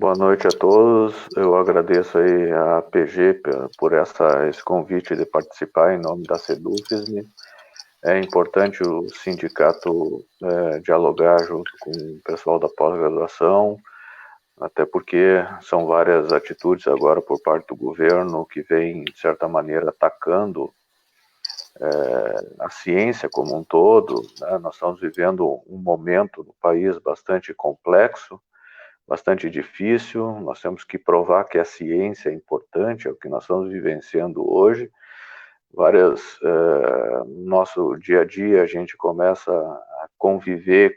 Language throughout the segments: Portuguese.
Boa noite a todos. Eu agradeço aí a PG por esse convite de participar em nome da Sedufism. É importante o sindicato dialogar junto com o pessoal da pós-graduação, até porque são várias atitudes agora por parte do governo que vem, de certa maneira, atacando a ciência como um todo, né? Nós estamos vivendo um momento no país bastante complexo, bastante difícil. Nós temos que provar que a ciência é importante, é o que nós estamos vivenciando hoje. Nosso dia a dia a gente começa a conviver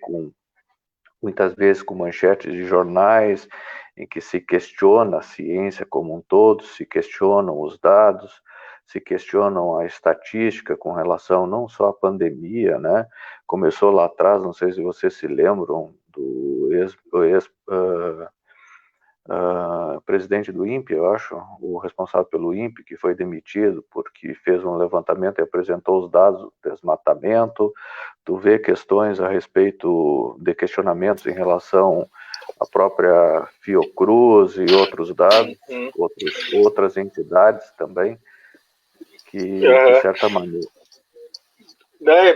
muitas vezes com manchetes de jornais em que se questiona a ciência como um todo, se questionam os dados, se questionam a estatística com relação não só à pandemia, né? Começou lá atrás, não sei se vocês se lembram do presidente do INPE, eu acho, o responsável pelo INPE, que foi demitido porque fez um levantamento e apresentou os dados do desmatamento. Tu vê questões a respeito de questionamentos em relação à própria Fiocruz e outros dados, outras entidades também, que, de certa maneira...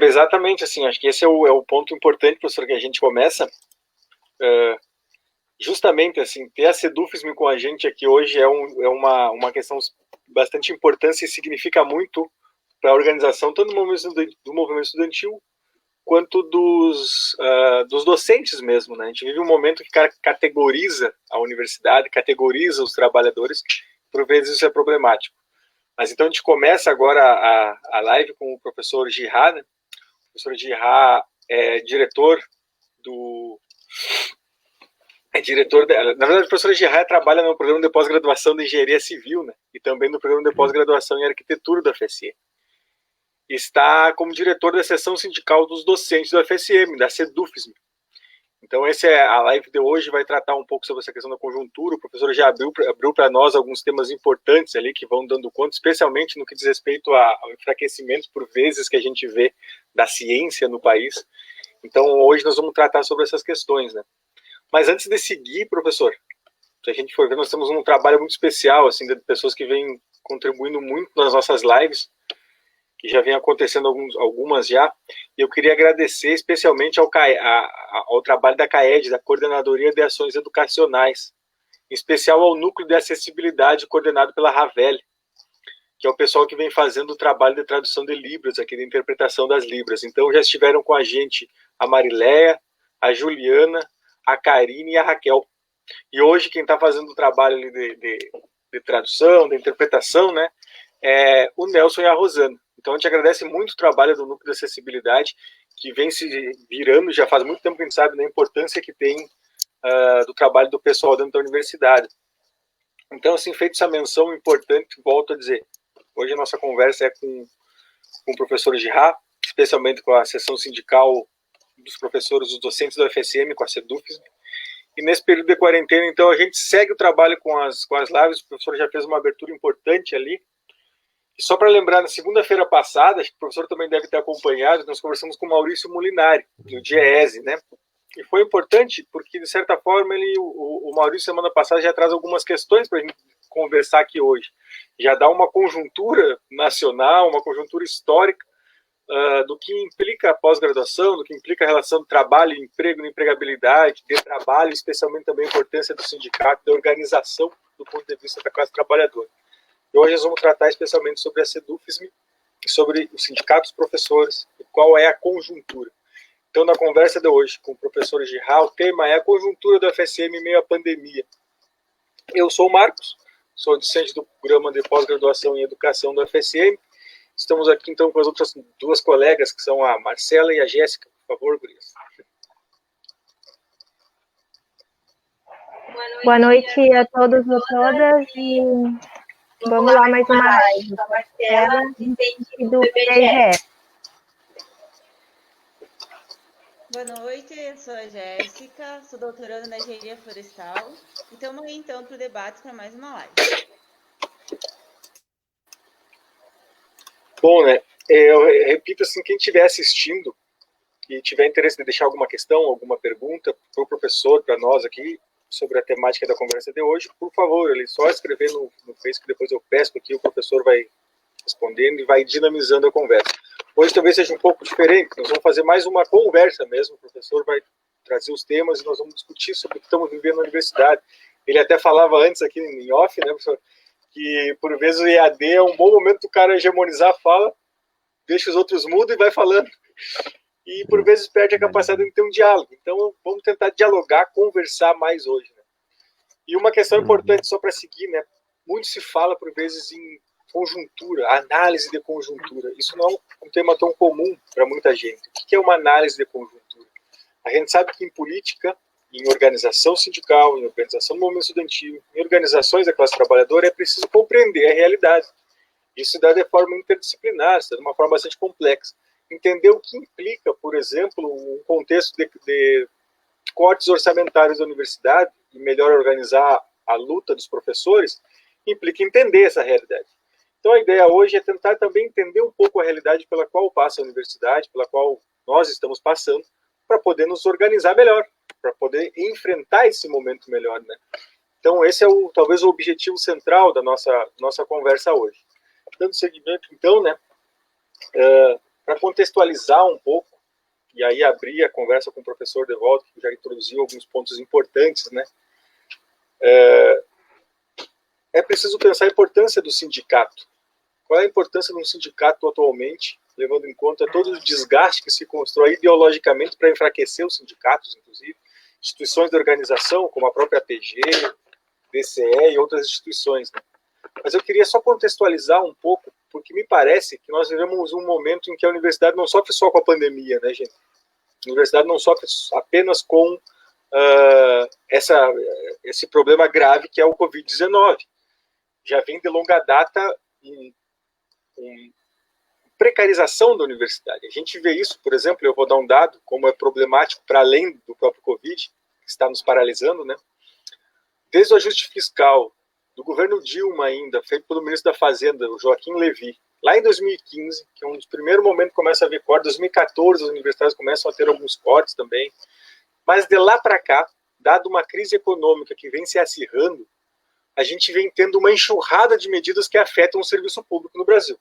Exatamente, assim, acho que esse é o ponto importante, professor, que a gente começa... justamente, assim, ter a Sedufism com a gente aqui hoje é uma questão bastante importante e significa muito para a organização, tanto do movimento estudantil, quanto dos docentes mesmo, né? A gente vive um momento que categoriza a universidade, categoriza os trabalhadores, por vezes isso é problemático. Mas então a gente começa agora a live com o professor Girard, né? O professor Girard é diretor na verdade, o professor Girard trabalha no programa de pós-graduação de Engenharia Civil, né? E também no programa de pós-graduação em Arquitetura da UFSM. Está como diretor da seção sindical dos docentes da UFSM, da Sedufism. Então, a live de hoje vai tratar um pouco sobre essa questão da conjuntura. O professor já abriu para nós alguns temas importantes ali que vão dando conta, especialmente no que diz respeito ao enfraquecimento, por vezes, que a gente vê da ciência no país. Então, hoje nós vamos tratar sobre essas questões, né? Mas antes de seguir, professor, se a gente for ver, nós temos um trabalho muito especial, assim, de pessoas que vêm contribuindo muito nas nossas lives, que já vem acontecendo algumas já, e eu queria agradecer especialmente ao trabalho da CAED, da Coordenadoria de Ações Educacionais, em especial ao Núcleo de Acessibilidade coordenado pela Ravel, que é o pessoal que vem fazendo o trabalho de tradução de Libras, aqui de interpretação das Libras. Então já estiveram com a gente a Marileia, a Juliana, a Karine e a Raquel. E hoje quem está fazendo o trabalho ali de tradução, de interpretação, né, é o Nelson e a Rosana. Então a gente agradece muito o trabalho do Núcleo de Acessibilidade, que vem se virando, já faz muito tempo que a gente sabe da importância que tem do trabalho do pessoal dentro da universidade. Então, assim, feita essa menção importante, volto a dizer, hoje a nossa conversa é com o professor Girard, especialmente com a seção sindical dos professores, dos docentes da UFSM, com a Sedufism. E nesse período de quarentena, então, a gente segue o trabalho com as lives. O professor já fez uma abertura importante ali. E só para lembrar, na segunda-feira passada, acho que o professor também deve ter acompanhado, nós conversamos com o Maurício Molinari, do DIEESE, né? E foi importante porque, de certa forma, o Maurício, semana passada, já traz algumas questões para a gente conversar aqui hoje. Já dá uma conjuntura nacional, uma conjuntura histórica do que implica a pós-graduação, do que implica a relação de trabalho, emprego, empregabilidade, de trabalho, especialmente também a importância do sindicato, da organização do ponto de vista da classe trabalhadora. E hoje nós vamos tratar especialmente sobre a Sedufism e sobre o sindicato dos professores e qual é a conjuntura. Então, na conversa de hoje com o professor Girard, o tema é a conjuntura do UFSM em meio à pandemia. Eu sou o Marcos, sou docente do programa de pós-graduação em educação do UFSM. Estamos aqui, então, com as outras duas colegas, que são a Marcela e a Jéssica. Por favor, gurias. Boa noite a todos e todas. E vamos lá, mais uma live. Da Marcela e do PGE. Boa noite, eu sou a Jéssica, sou doutoranda na Engenharia Florestal. E estamos aí, então, para o debate para mais uma live. Bom, né? Eu repito, assim, quem estiver assistindo e tiver interesse de deixar alguma questão, alguma pergunta para o professor, para nós aqui, sobre a temática da conversa de hoje, por favor, ele só escrever no Facebook, que depois eu peço aqui, o professor vai respondendo e vai dinamizando a conversa. Hoje talvez seja um pouco diferente, nós vamos fazer mais uma conversa mesmo, o professor vai trazer os temas e nós vamos discutir sobre o que estamos vivendo na universidade. Ele até falava antes aqui em off, né, professor, que por vezes o EAD é um bom momento do cara hegemonizar a fala, deixa os outros mudos e vai falando. E por vezes perde a capacidade de ter um diálogo. Então vamos tentar dialogar, conversar mais hoje, né? E uma questão importante só para seguir, né? Muito se fala por vezes em conjuntura, análise de conjuntura. Isso não é um tema tão comum para muita gente. O que é uma análise de conjuntura? A gente sabe que em política, em organização sindical, em organização do movimento estudantil, em organizações da classe trabalhadora, é preciso compreender a realidade. Isso se dá de forma interdisciplinar, se dá de uma forma bastante complexa. Entender o que implica, por exemplo, um contexto de cortes orçamentários da universidade e melhor organizar a luta dos professores, implica entender essa realidade. Então a ideia hoje é tentar também entender um pouco a realidade pela qual passa a universidade, pela qual nós estamos passando, para poder nos organizar melhor, para poder enfrentar esse momento melhor, né? Então esse é talvez o objetivo central da nossa conversa hoje. Dando seguimento, então, né, para contextualizar um pouco, e aí abrir a conversa com o professor de volta, que já introduziu alguns pontos importantes, né, é preciso pensar a importância do sindicato. Qual é a importância de um sindicato atualmente, levando em conta todo o desgaste que se constrói ideologicamente para enfraquecer os sindicatos, inclusive, instituições de organização, como a própria APG, DCE e outras instituições, né? Mas eu queria só contextualizar um pouco, porque me parece que nós vivemos um momento em que a universidade não sofre só com a pandemia, né, gente? A universidade não sofre apenas com esse problema grave que é o Covid-19. Já vem de longa data precarização da universidade. A gente vê isso, por exemplo, eu vou dar um dado, como é problemático para além do próprio Covid, que está nos paralisando, né? Desde o ajuste fiscal do governo Dilma ainda, feito pelo ministro da Fazenda, o Joaquim Levy, lá em 2015, que é um dos primeiros momentos que começa a haver cortes, 2014 os universitários começam a ter alguns cortes também, mas de lá para cá, dado uma crise econômica que vem se acirrando, a gente vem tendo uma enxurrada de medidas que afetam o serviço público no Brasil.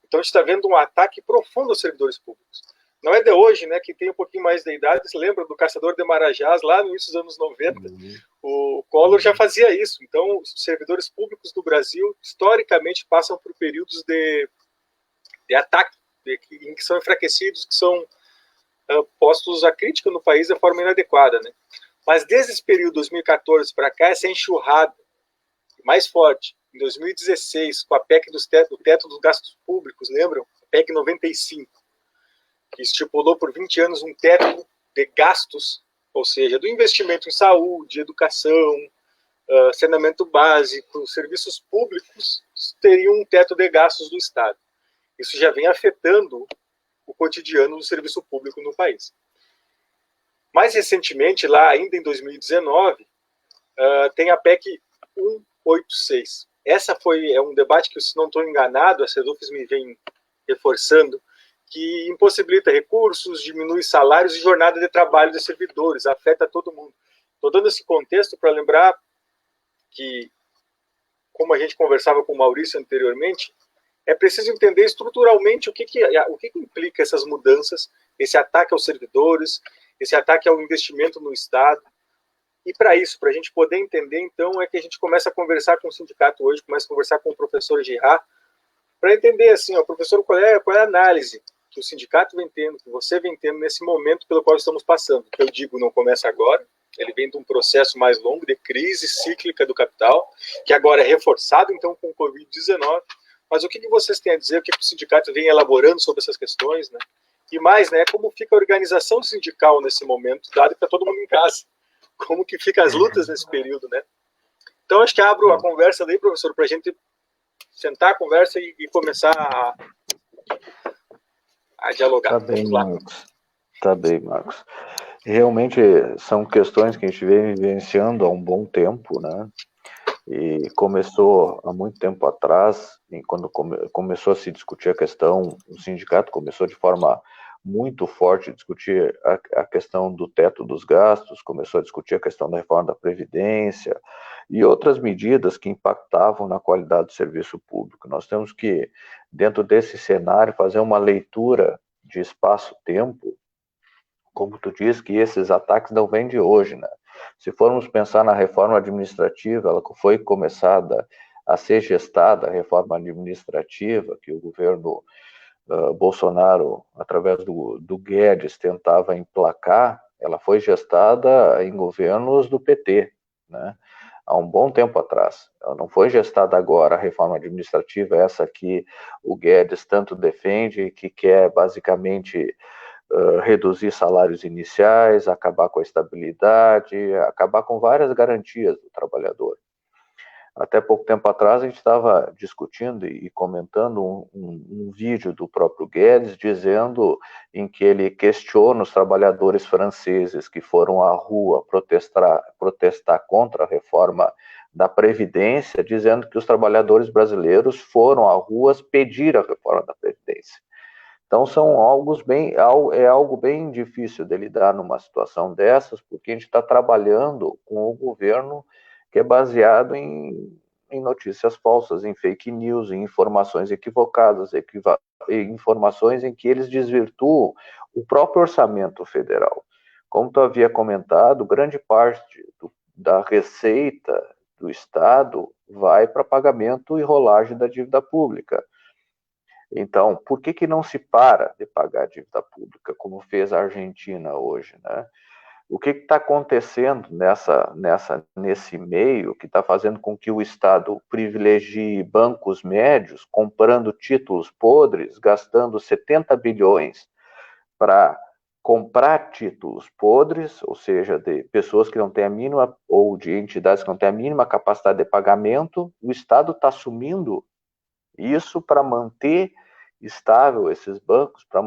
Então a gente está vendo um ataque profundo aos servidores públicos. Não é de hoje, né, que tem um pouquinho mais de idade, se lembra do Caçador de Marajás, lá no início dos anos 90, o Collor já fazia isso. Então, os servidores públicos do Brasil, historicamente, passam por períodos de ataque, em que são enfraquecidos, que são postos à crítica no país de forma inadequada, né? Mas desde esse período, 2014 para cá, essa enxurrada mais forte, em 2016, com a PEC do teto dos gastos públicos, lembram? A PEC 95, que estipulou por 20 anos um teto de gastos, ou seja, do investimento em saúde, educação, saneamento básico, serviços públicos, teriam um teto de gastos do Estado. Isso já vem afetando o cotidiano do serviço público no país. Mais recentemente, lá ainda em 2019, tem a PEC 186. Essa é um debate que, se não estou enganado, a CEDUFES me vem reforçando, que impossibilita recursos, diminui salários e jornada de trabalho dos servidores, afeta todo mundo. Estou dando esse contexto para lembrar que, como a gente conversava com o Maurício anteriormente, é preciso entender estruturalmente o que implica essas mudanças, esse ataque aos servidores, esse ataque ao investimento no Estado. E para isso, para a gente poder entender, então, é que a gente começa a conversar com o sindicato hoje, começa a conversar com o professor Girard, para entender, assim, ó, professor, qual é a análise que o sindicato vem tendo, que você vem tendo nesse momento pelo qual estamos passando. Que eu digo, não começa agora, ele vem de um processo mais longo de crise cíclica do capital, que agora é reforçado, então, com o Covid-19. Mas o que vocês têm a dizer, o que o sindicato vem elaborando sobre essas questões, né? E mais, né, como fica a organização sindical nesse momento, dado que está todo mundo em casa. Como que fica as lutas nesse período, né? Então, acho que abro a conversa daí, professor, para a gente sentar a conversa e começar a dialogar. Tá bem, Marcos. Realmente são questões que a gente vem vivenciando há um bom tempo, né? E começou há muito tempo atrás, quando começou a se discutir a questão, o sindicato começou de forma muito forte discutir a questão do teto dos gastos, começou a discutir a questão da reforma da Previdência e outras medidas que impactavam na qualidade do serviço público. Nós temos que, dentro desse cenário, fazer uma leitura de espaço-tempo, como tu diz, que esses ataques não vêm de hoje, né? Se formos pensar na reforma administrativa, ela foi começada a ser gestada, a reforma administrativa, que o governo Bolsonaro, através do Guedes, tentava emplacar, ela foi gestada em governos do PT, né? Há um bom tempo atrás. Ela não foi gestada agora, a reforma administrativa, essa que o Guedes tanto defende, que quer basicamente reduzir salários iniciais, acabar com a estabilidade, acabar com várias garantias do trabalhador. Até pouco tempo atrás a gente estava discutindo e comentando um vídeo do próprio Guedes dizendo em que ele questiona os trabalhadores franceses que foram à rua protestar contra a reforma da Previdência, dizendo que os trabalhadores brasileiros foram à rua pedir a reforma da Previdência. Então é algo bem difícil de lidar numa situação dessas, porque a gente está trabalhando com o governo que é baseado em notícias falsas, em fake news, em informações equivocadas, informações em que eles desvirtuam o próprio orçamento federal. Como tu havia comentado, grande parte da receita do Estado vai para pagamento e rolagem da dívida pública. Então, por que não se para de pagar a dívida pública, como fez a Argentina hoje, né? O que está acontecendo nesse meio que está fazendo com que o Estado privilegie bancos médios, comprando títulos podres, gastando 70 bilhões para comprar títulos podres, ou seja, de pessoas que não têm a mínima, ou de entidades que não têm a mínima capacidade de pagamento, o Estado está assumindo isso para manter estável esses bancos, para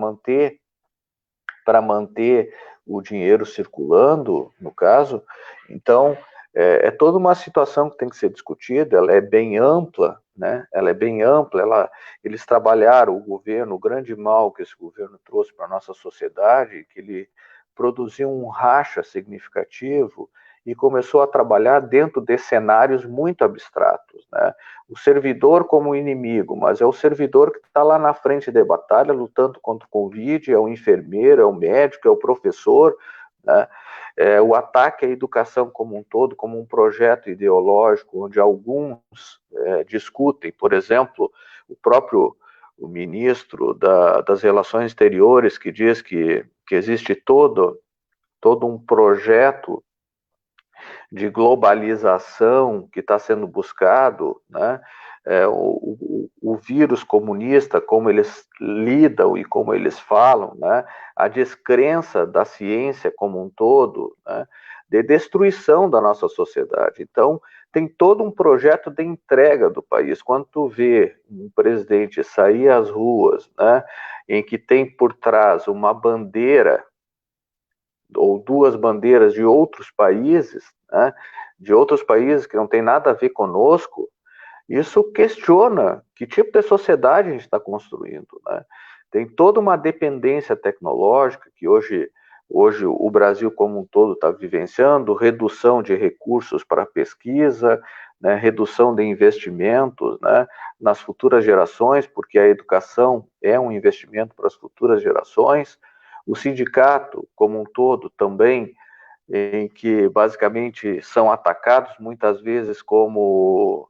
manter o dinheiro circulando, no caso. Então, é toda uma situação que tem que ser discutida, ela é bem ampla, né? Ela é bem ampla, eles trabalharam, o governo, o grande mal que esse governo trouxe para a nossa sociedade, que ele produziu um racha significativo e começou a trabalhar dentro de cenários muito abstratos, né? O servidor como inimigo, mas é o servidor que está lá na frente da batalha, lutando contra o Covid, é o enfermeiro, é o médico, é o professor, né? O ataque à educação como um todo, como um projeto ideológico, onde alguns discutem, por exemplo, o ministro das Relações Exteriores, que diz que existe todo um projeto de globalização que está sendo buscado, né? O vírus comunista, como eles lidam e como eles falam, né? A descrença da ciência como um todo, né? De destruição da nossa sociedade. Então, tem todo um projeto de entrega do país. Quando tu vê um presidente sair às ruas, né? Em que tem por trás uma bandeira ou duas bandeiras de outros países, né, de outros países que não tem nada a ver conosco, isso questiona que tipo de sociedade a gente está construindo, né? Tem toda uma dependência tecnológica que hoje o Brasil como um todo está vivenciando, redução de recursos para pesquisa, né, redução de investimentos, né, nas futuras gerações, porque a educação é um investimento para as futuras gerações. O sindicato, como um todo, também, em que basicamente são atacados muitas vezes como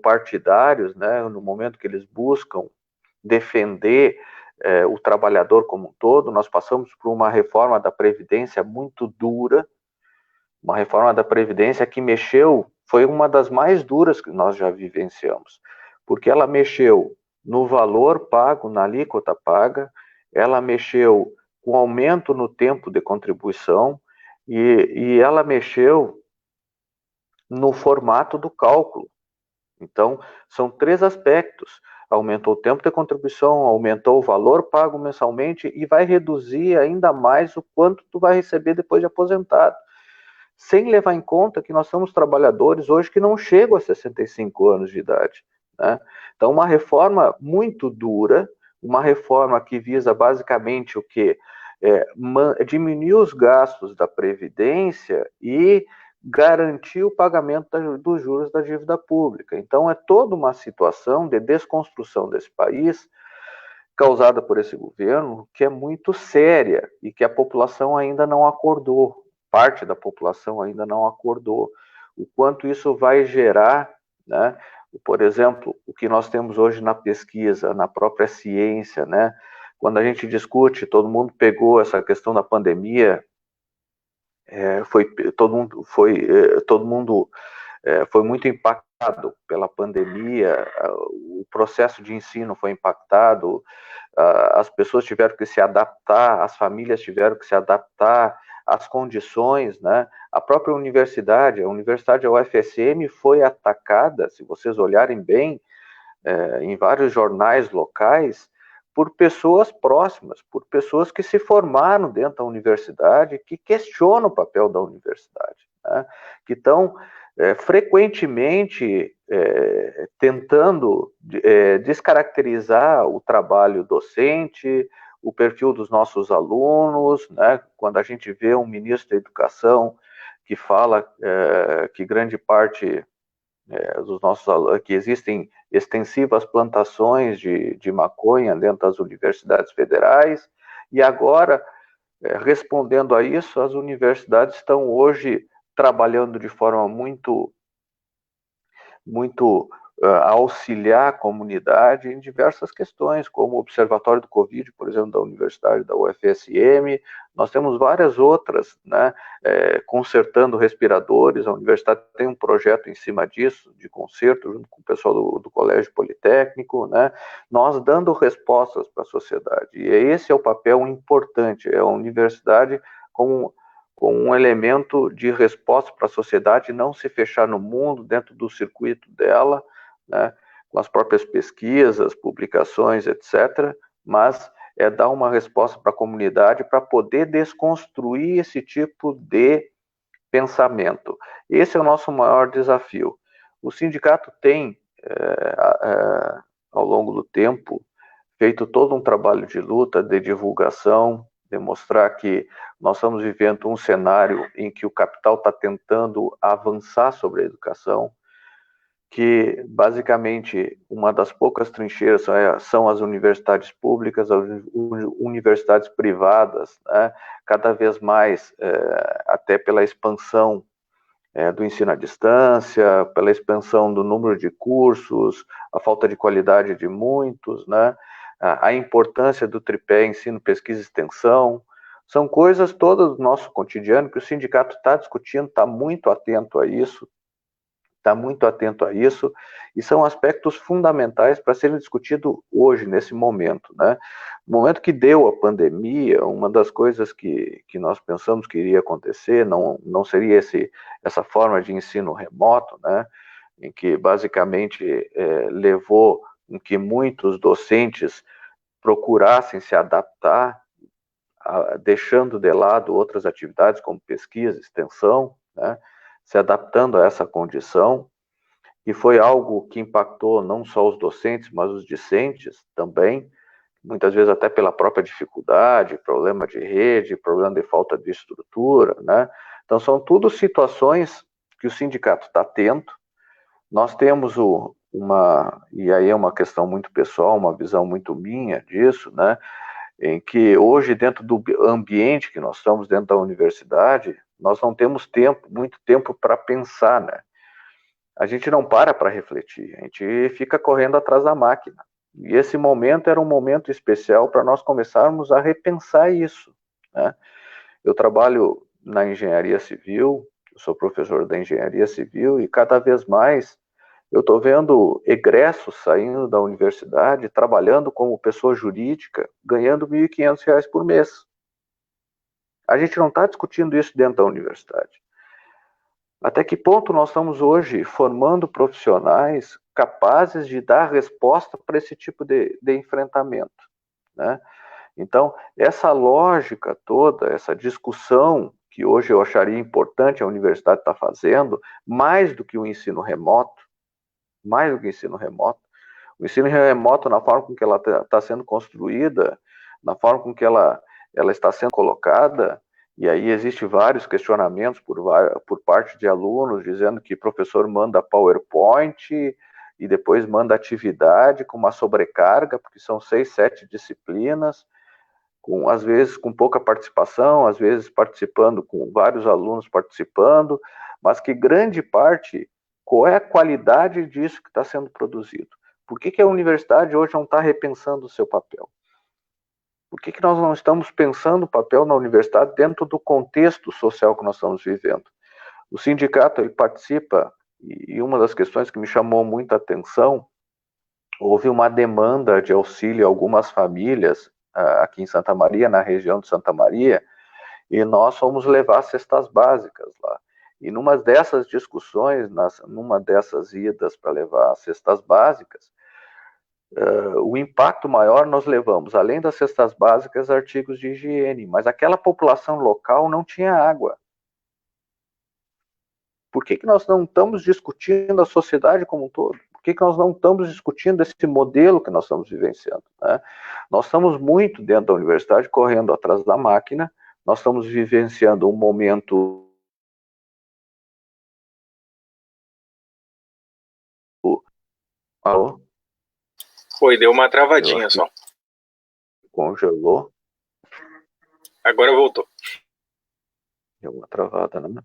partidários, né, no momento que eles buscam defender o trabalhador como um todo. Nós passamos por uma reforma da Previdência muito dura, uma reforma da Previdência que foi uma das mais duras que nós já vivenciamos, porque ela mexeu no valor pago, na alíquota paga, ela mexeu com aumento no tempo de contribuição e ela mexeu no formato do cálculo. Então, são 3 aspectos. Aumentou o tempo de contribuição, aumentou o valor pago mensalmente e vai reduzir ainda mais o quanto tu vai receber depois de aposentado. Sem levar em conta que nós somos trabalhadores hoje que não chegam a 65 anos de idade, né? Então, uma reforma muito dura, uma reforma que visa basicamente o quê? Diminuir os gastos da Previdência e garantir o pagamento dos juros da dívida pública. Então, é toda uma situação de desconstrução desse país, causada por esse governo, que é muito séria e que a população ainda não acordou, parte da população ainda não acordou. O quanto isso vai gerar, né? Por exemplo, o que nós temos hoje na pesquisa, na própria ciência, né? Quando a gente discute, todo mundo pegou essa questão da pandemia, todo mundo foi muito impactado pela pandemia, o processo de ensino foi impactado, as pessoas tiveram que se adaptar, as famílias tiveram que se adaptar às condições, né? A própria universidade, a UFSM foi atacada, se vocês olharem bem, em vários jornais locais, por pessoas próximas, por pessoas que se formaram dentro da universidade, que questionam o papel da universidade, né? Que estão frequentemente tentando descaracterizar o trabalho docente, o perfil dos nossos alunos, né? Quando a gente vê um ministro da Educação que fala que grande parte dos nossos alunos, que existem extensivas plantações de maconha dentro das universidades federais, e agora, respondendo a isso, as universidades estão hoje trabalhando de forma muito a auxiliar a comunidade em diversas questões, como o Observatório do Covid, por exemplo, da Universidade da UFSM. Nós temos várias outras, né, consertando respiradores. A universidade tem um projeto em cima disso, de conserto, junto com o pessoal do Colégio Politécnico, né, nós dando respostas para a sociedade. E esse é o papel importante, é a universidade com um elemento de resposta para a sociedade, não se fechar no mundo, dentro do circuito dela, né, com as próprias pesquisas, publicações, etc., mas dar uma resposta para a comunidade para poder desconstruir esse tipo de pensamento. Esse é o nosso maior desafio. O sindicato tem, ao longo do tempo, feito todo um trabalho de luta, de divulgação, demonstrar que nós estamos vivendo um cenário em que o capital está tentando avançar sobre a educação, que basicamente uma das poucas trincheiras são as universidades públicas, as universidades privadas, né? Cada vez mais, até pela expansão do ensino à distância, pela expansão do número de cursos, a falta de qualidade de muitos, né? A importância do tripé ensino, pesquisa e extensão, são coisas todas do nosso cotidiano que o sindicato está discutindo, está muito atento a isso, e são aspectos fundamentais para serem discutidos hoje, nesse momento, né? No momento que deu a pandemia, uma das coisas que nós pensamos que iria acontecer não seria essa forma de ensino remoto, né? Em que basicamente levou em que muitos docentes procurassem se adaptar, deixando de lado outras atividades como pesquisa, extensão, né? Se adaptando a essa condição, e foi algo que impactou não só os docentes, mas os discentes também, muitas vezes até pela própria dificuldade, problema de rede, problema de falta de estrutura, né? Então são tudo situações que o sindicato está atento. Nós temos e aí é uma questão muito pessoal, uma visão muito minha disso, né? Em que hoje, dentro do ambiente que nós estamos dentro da universidade, nós não temos muito tempo para pensar, né? A gente não para refletir, a gente fica correndo atrás da máquina. E esse momento era um momento especial para nós começarmos a repensar isso, né? Eu trabalho na engenharia civil, eu sou professor da engenharia civil, e cada vez mais eu estou vendo egressos saindo da universidade, trabalhando como pessoa jurídica, ganhando R$ 1.500 por mês. A gente não está discutindo isso dentro da universidade. Até que ponto nós estamos hoje formando profissionais capazes de dar resposta para esse tipo de enfrentamento, né? Então, essa lógica toda, essa discussão que hoje eu acharia importante a universidade estar fazendo, mais do que o ensino remoto, O ensino remoto, na forma com que ela está sendo construída, na forma com que ela está sendo colocada, e aí existem vários questionamentos por parte de alunos, dizendo que o professor manda PowerPoint e depois manda atividade com uma sobrecarga, porque são 6, 7 disciplinas, às vezes com pouca participação, às vezes participando com vários alunos participando, mas que grande parte, qual é a qualidade disso que está sendo produzido? Por que a universidade hoje não está repensando o seu papel? Por que nós não estamos pensando o papel na universidade dentro do contexto social que nós estamos vivendo? O sindicato ele participa, e uma das questões que me chamou muita atenção, houve uma demanda de auxílio a algumas famílias aqui em Santa Maria, na região de Santa Maria, e nós fomos levar cestas básicas lá. E numa dessas discussões, numa dessas idas para levar cestas básicas, o impacto maior nós levamos, além das cestas básicas, artigos de higiene, mas aquela população local não tinha água. Por que nós não estamos discutindo a sociedade como um todo? Por que nós não estamos discutindo esse modelo que nós estamos vivenciando? Né? Nós estamos muito dentro da universidade, correndo atrás da máquina, nós estamos vivenciando um momento... Alô? Foi, deu uma travadinha só. Congelou. Agora voltou. Deu uma travada, né?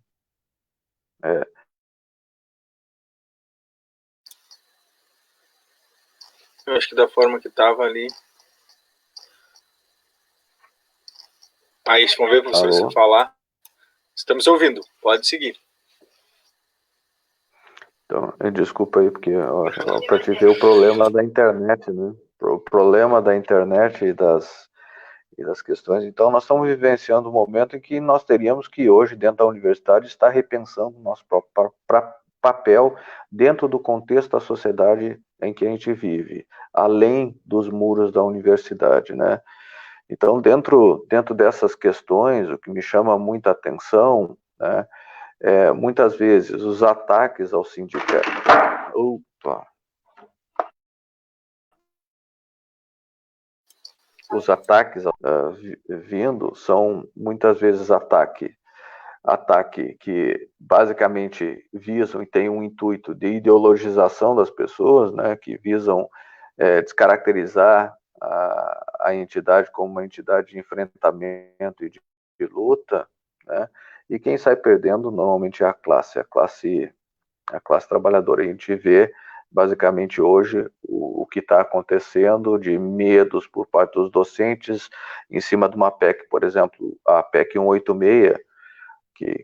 Eu acho que da forma que estava ali. Aí, vamos ver para você falar. Estamos ouvindo, pode seguir. Então, desculpa aí, porque para te ver o problema da internet, né? O problema da internet e das questões. Então, nós estamos vivenciando um momento em que nós teríamos que hoje, dentro da universidade, estar repensando o nosso próprio papel dentro do contexto da sociedade em que a gente vive, além dos muros da universidade, né? Então, dentro dessas questões, o que me chama muita atenção, né, muitas vezes os ataques ao sindicato. Os ataques vindo são muitas vezes ataque que basicamente visam e têm um intuito de ideologização das pessoas, né, que visam descaracterizar a entidade como uma entidade de enfrentamento e de luta, né, e quem sai perdendo normalmente é a classe trabalhadora. A gente vê basicamente hoje o que está acontecendo de medos por parte dos docentes em cima de uma PEC, por exemplo, a PEC 186,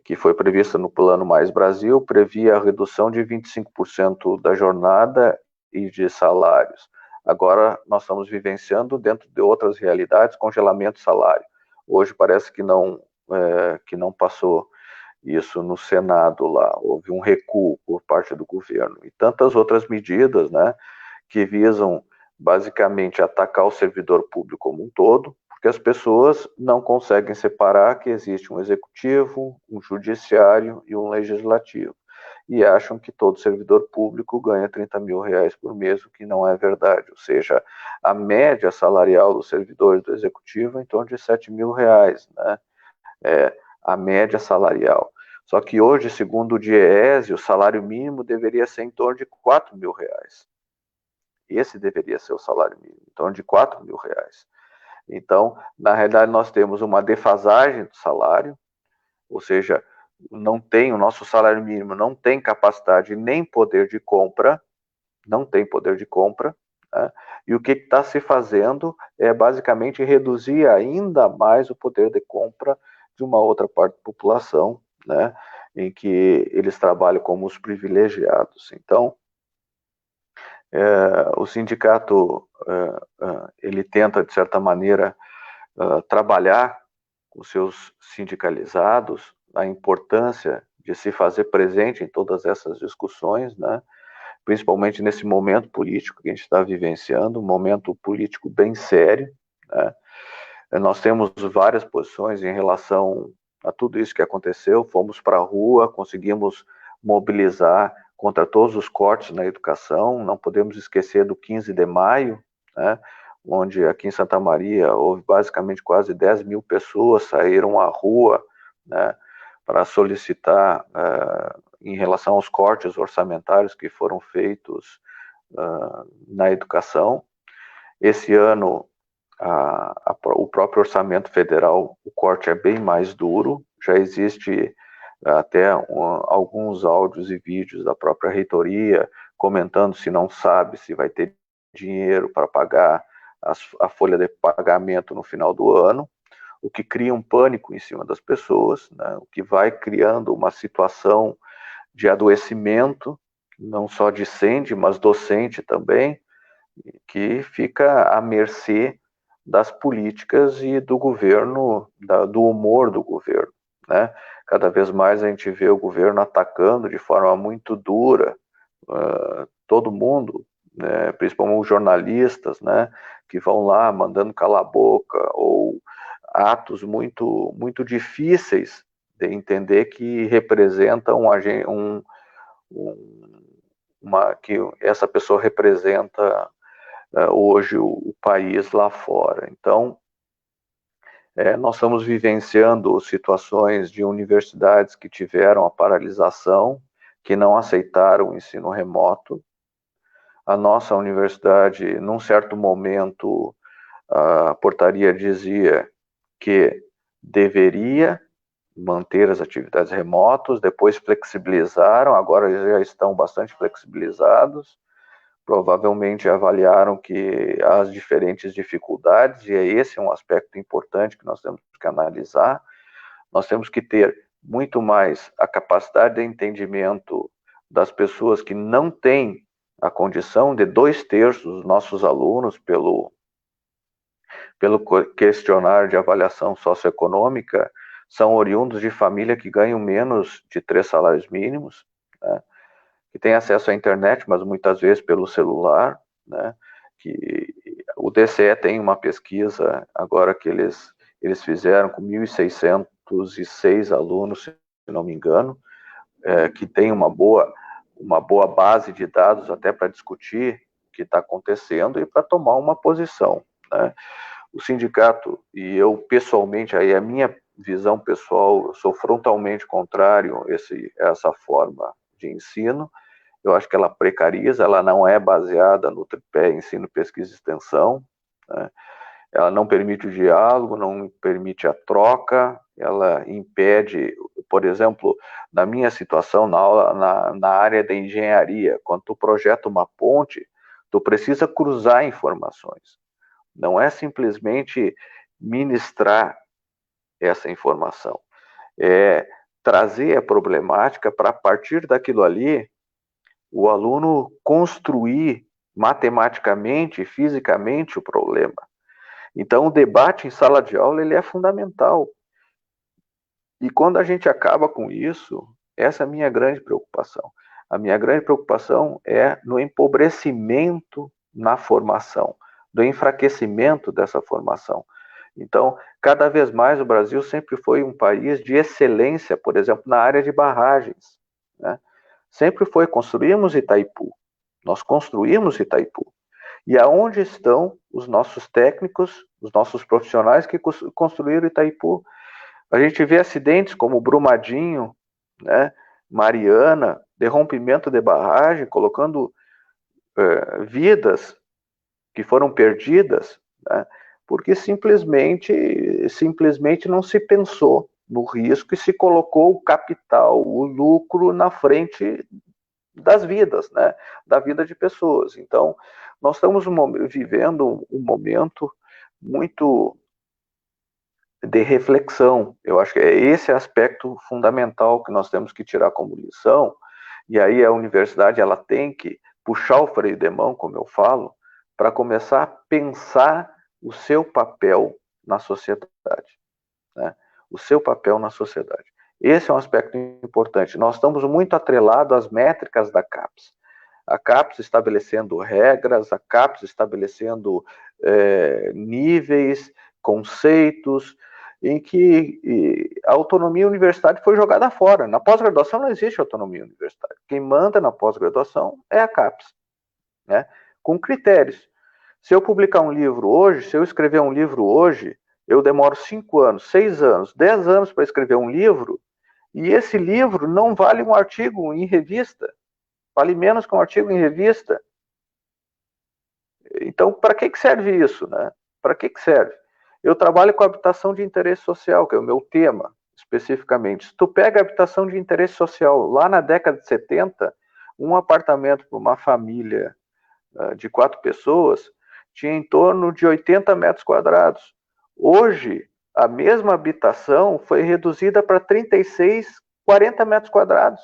que foi prevista no Plano Mais Brasil, previa a redução de 25% da jornada e de salários. Agora nós estamos vivenciando, dentro de outras realidades, congelamento de salário. Hoje parece que não passou isso no Senado lá, houve um recuo por parte do governo. E tantas outras medidas, né, que visam basicamente atacar o servidor público como um todo, porque as pessoas não conseguem separar que existe um executivo, um judiciário e um legislativo. E acham que todo servidor público ganha 30 mil reais por mês, o que não é verdade. Ou seja, a média salarial dos servidores do executivo é em torno de 7 mil reais, né? A média salarial. Só que hoje, segundo o DIEESE, o salário mínimo deveria ser em torno de 4 mil reais. Esse deveria ser o salário mínimo, em torno de 4 mil reais. Então, na realidade, nós temos uma defasagem do salário, ou seja, o nosso salário mínimo não tem capacidade nem poder de compra, não tem poder de compra, né? E o que está se fazendo é basicamente reduzir ainda mais o poder de compra de uma outra parte da população, né, em que eles trabalham como os privilegiados. Então, o sindicato ele tenta, de certa maneira, trabalhar com seus sindicalizados a importância de se fazer presente em todas essas discussões, né, principalmente nesse momento político que a gente está vivenciando, um momento político bem sério, né? Nós temos várias posições em relação a tudo isso que aconteceu, fomos para a rua, conseguimos mobilizar contra todos os cortes na educação. Não podemos esquecer do 15 de maio, né, onde aqui em Santa Maria houve basicamente quase 10 mil pessoas saíram à rua, né, para solicitar em relação aos cortes orçamentários que foram feitos na educação. Esse ano, o próprio orçamento federal, o corte é bem mais duro, já existe até alguns áudios e vídeos da própria reitoria comentando se não sabe se vai ter dinheiro para pagar a folha de pagamento no final do ano, o que cria um pânico em cima das pessoas, né, o que vai criando uma situação de adoecimento, não só discente, mas docente também, que fica à mercê das políticas e do governo, do humor do governo, né? Cada vez mais a gente vê o governo atacando de forma muito dura todo mundo, né? Principalmente os jornalistas, né? Que vão lá mandando calar a boca, ou atos muito, muito difíceis de entender que representam que essa pessoa representa hoje o país lá fora. Então, nós estamos vivenciando situações de universidades que tiveram a paralisação, que não aceitaram o ensino remoto. A nossa universidade, num certo momento, a portaria dizia que deveria manter as atividades remotas, depois flexibilizaram, agora já estão bastante flexibilizados. Provavelmente avaliaram que as diferentes dificuldades, e esse é um aspecto importante que nós temos que analisar. Nós temos que ter muito mais a capacidade de entendimento das pessoas que não têm a condição de 2/3 dos nossos alunos, pelo questionário de avaliação socioeconômica, são oriundos de família que ganham menos de 3 salários mínimos, né? Que tem acesso à internet, mas muitas vezes pelo celular, né? Que o DCE tem uma pesquisa agora que eles fizeram com 1.606 alunos, se não me engano, que tem uma boa base de dados até para discutir o que está acontecendo e para tomar uma posição, né? O sindicato, e eu pessoalmente, aí a minha visão pessoal, eu sou frontalmente contrário a essa forma de ensino. Eu acho que ela precariza, ela não é baseada no tripé ensino, pesquisa e extensão, né? Ela não permite o diálogo, não permite a troca, ela impede, por exemplo, na minha situação, na área da engenharia, quando tu projeta uma ponte, tu precisa cruzar informações. Não é simplesmente ministrar essa informação, é trazer a problemática para, a partir daquilo ali, o aluno construir matematicamente, fisicamente o problema. Então, o debate em sala de aula ele é fundamental. E quando a gente acaba com isso, essa é a minha grande preocupação. A minha grande preocupação é no empobrecimento na formação, do enfraquecimento dessa formação. Então, cada vez mais o Brasil sempre foi um país de excelência, por exemplo, na área de barragens, né? Sempre foi, construímos Itaipu, nós construímos Itaipu. E aonde estão os nossos técnicos, os nossos profissionais que construíram Itaipu? A gente vê acidentes como Brumadinho, né, Mariana, de rompimento de barragem, colocando vidas que foram perdidas, né, porque simplesmente não se pensou no risco e se colocou o capital, o lucro na frente das vidas, né, da vida de pessoas. Então, nós estamos vivendo um momento muito de reflexão. Eu acho que é esse aspecto fundamental que nós temos que tirar como lição, e aí a universidade ela tem que puxar o freio de mão, como eu falo, para começar a pensar o seu papel na sociedade, né? O seu papel na sociedade. Esse é um aspecto importante. Nós estamos muito atrelados às métricas da CAPES. A CAPES estabelecendo regras, a CAPES estabelecendo níveis, conceitos, em que a autonomia universitária foi jogada fora. Na pós-graduação não existe autonomia universitária. Quem manda na pós-graduação é a CAPES, né? Com critérios. Se eu publicar um livro hoje, se eu escrever um livro hoje, eu demoro 5 anos, 6 anos, 10 anos para escrever um livro, e esse livro não vale um artigo em revista, vale menos que um artigo em revista. Então, para que serve isso, né? Para que serve? Eu trabalho com habitação de interesse social, que é o meu tema, especificamente. Se tu pega a habitação de interesse social, lá na década de 70, um apartamento para uma família de 4 pessoas tinha em torno de 80 metros quadrados. Hoje, a mesma habitação foi reduzida para 36, 40 metros quadrados.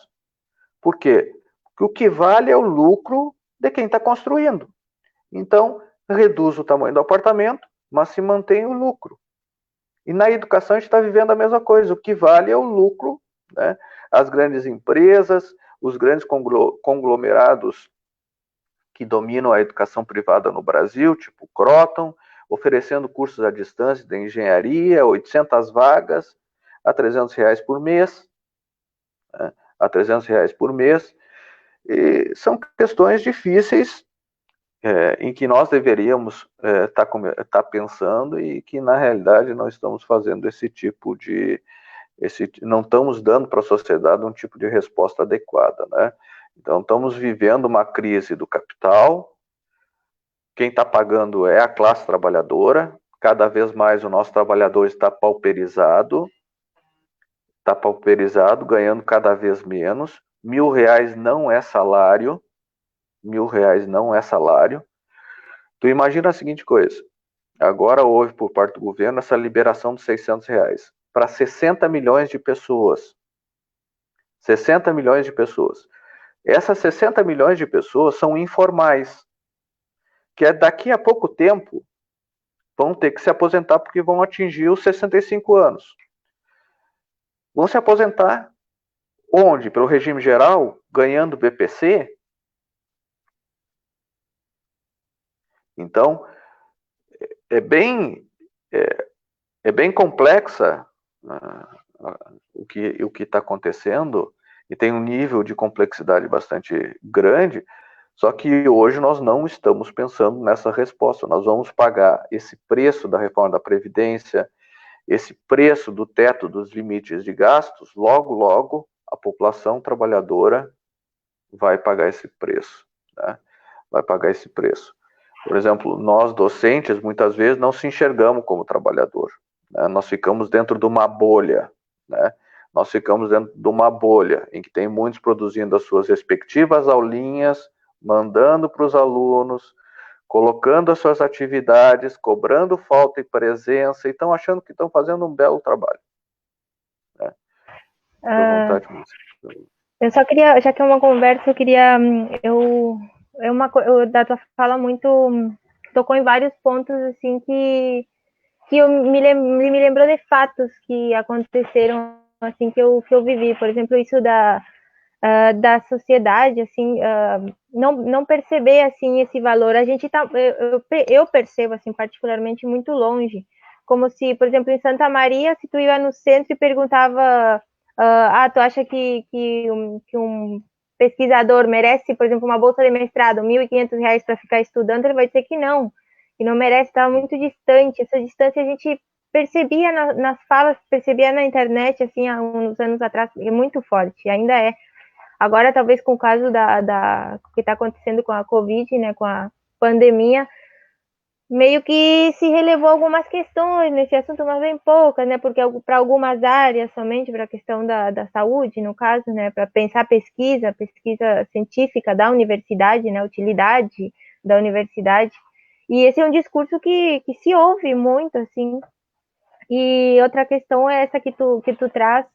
Por quê? Porque o que vale é o lucro de quem está construindo. Então, reduz o tamanho do apartamento, mas se mantém o lucro. E na educação a gente está vivendo a mesma coisa. O que vale é o lucro, né? As grandes empresas, os grandes conglomerados que dominam a educação privada no Brasil, tipo Croton, oferecendo cursos à distância de engenharia, 800 vagas, a R$300 por mês, né? A R$300 por mês. E são questões difíceis em que nós deveríamos tá pensando e que, na realidade, não estamos fazendo esse tipo de... não estamos dando para a sociedade um tipo de resposta adequada, né? Então, estamos vivendo uma crise do capital, quem está pagando é a classe trabalhadora, cada vez mais o nosso trabalhador está pauperizado, ganhando cada vez menos, R$1.000 não é salário, R$1.000 não é salário. Tu imagina a seguinte coisa, agora houve por parte do governo essa liberação dos R$600 para 60 milhões de pessoas. 60 milhões de pessoas. Essas 60 milhões de pessoas são informais, que daqui a pouco tempo vão ter que se aposentar porque vão atingir os 65 anos. Vão se aposentar onde? Pelo regime geral, ganhando BPC? Então, é bem complexa o que está acontecendo e tem um nível de complexidade bastante grande, só que hoje nós não estamos pensando nessa resposta. Nós vamos pagar esse preço da reforma da Previdência, esse preço do teto dos limites de gastos, logo, logo, a população trabalhadora vai pagar esse preço, né? Vai pagar esse preço. Por exemplo, nós docentes, muitas vezes, não se enxergamos como trabalhador, né? Nós ficamos dentro de uma bolha, né? Nós ficamos dentro de uma bolha em que tem muitos produzindo as suas respectivas aulinhas, mandando para os alunos, colocando as suas atividades, cobrando falta e presença, e estão achando que estão fazendo um belo trabalho, né? Eu só queria, já que é uma conversa, eu queria, da tua fala tocou em vários pontos, assim, que eu me lembrou de fatos que aconteceram, assim, que eu vivi. Por exemplo, isso da sociedade, assim, não perceber, assim, esse valor. A gente tá, eu percebo, assim, particularmente muito longe, como se, por exemplo, em Santa Maria, se tu ia no centro e perguntava, tu acha que um pesquisador merece, por exemplo, uma bolsa de mestrado, R$1.500 para ficar estudando, ele vai dizer que não merece, estava muito distante. Essa distância a gente percebia nas falas, percebia na internet, assim, há uns anos atrás, é muito forte, ainda é. Agora, talvez com o caso que está acontecendo com a Covid, né, com a pandemia, meio que se relevou algumas questões nesse assunto, mas bem poucas, né, porque para algumas áreas somente, para a questão da saúde, no caso, né, para pensar pesquisa científica da universidade, né, utilidade da universidade, e esse é um discurso que se ouve muito, assim. E outra questão é essa que tu traz,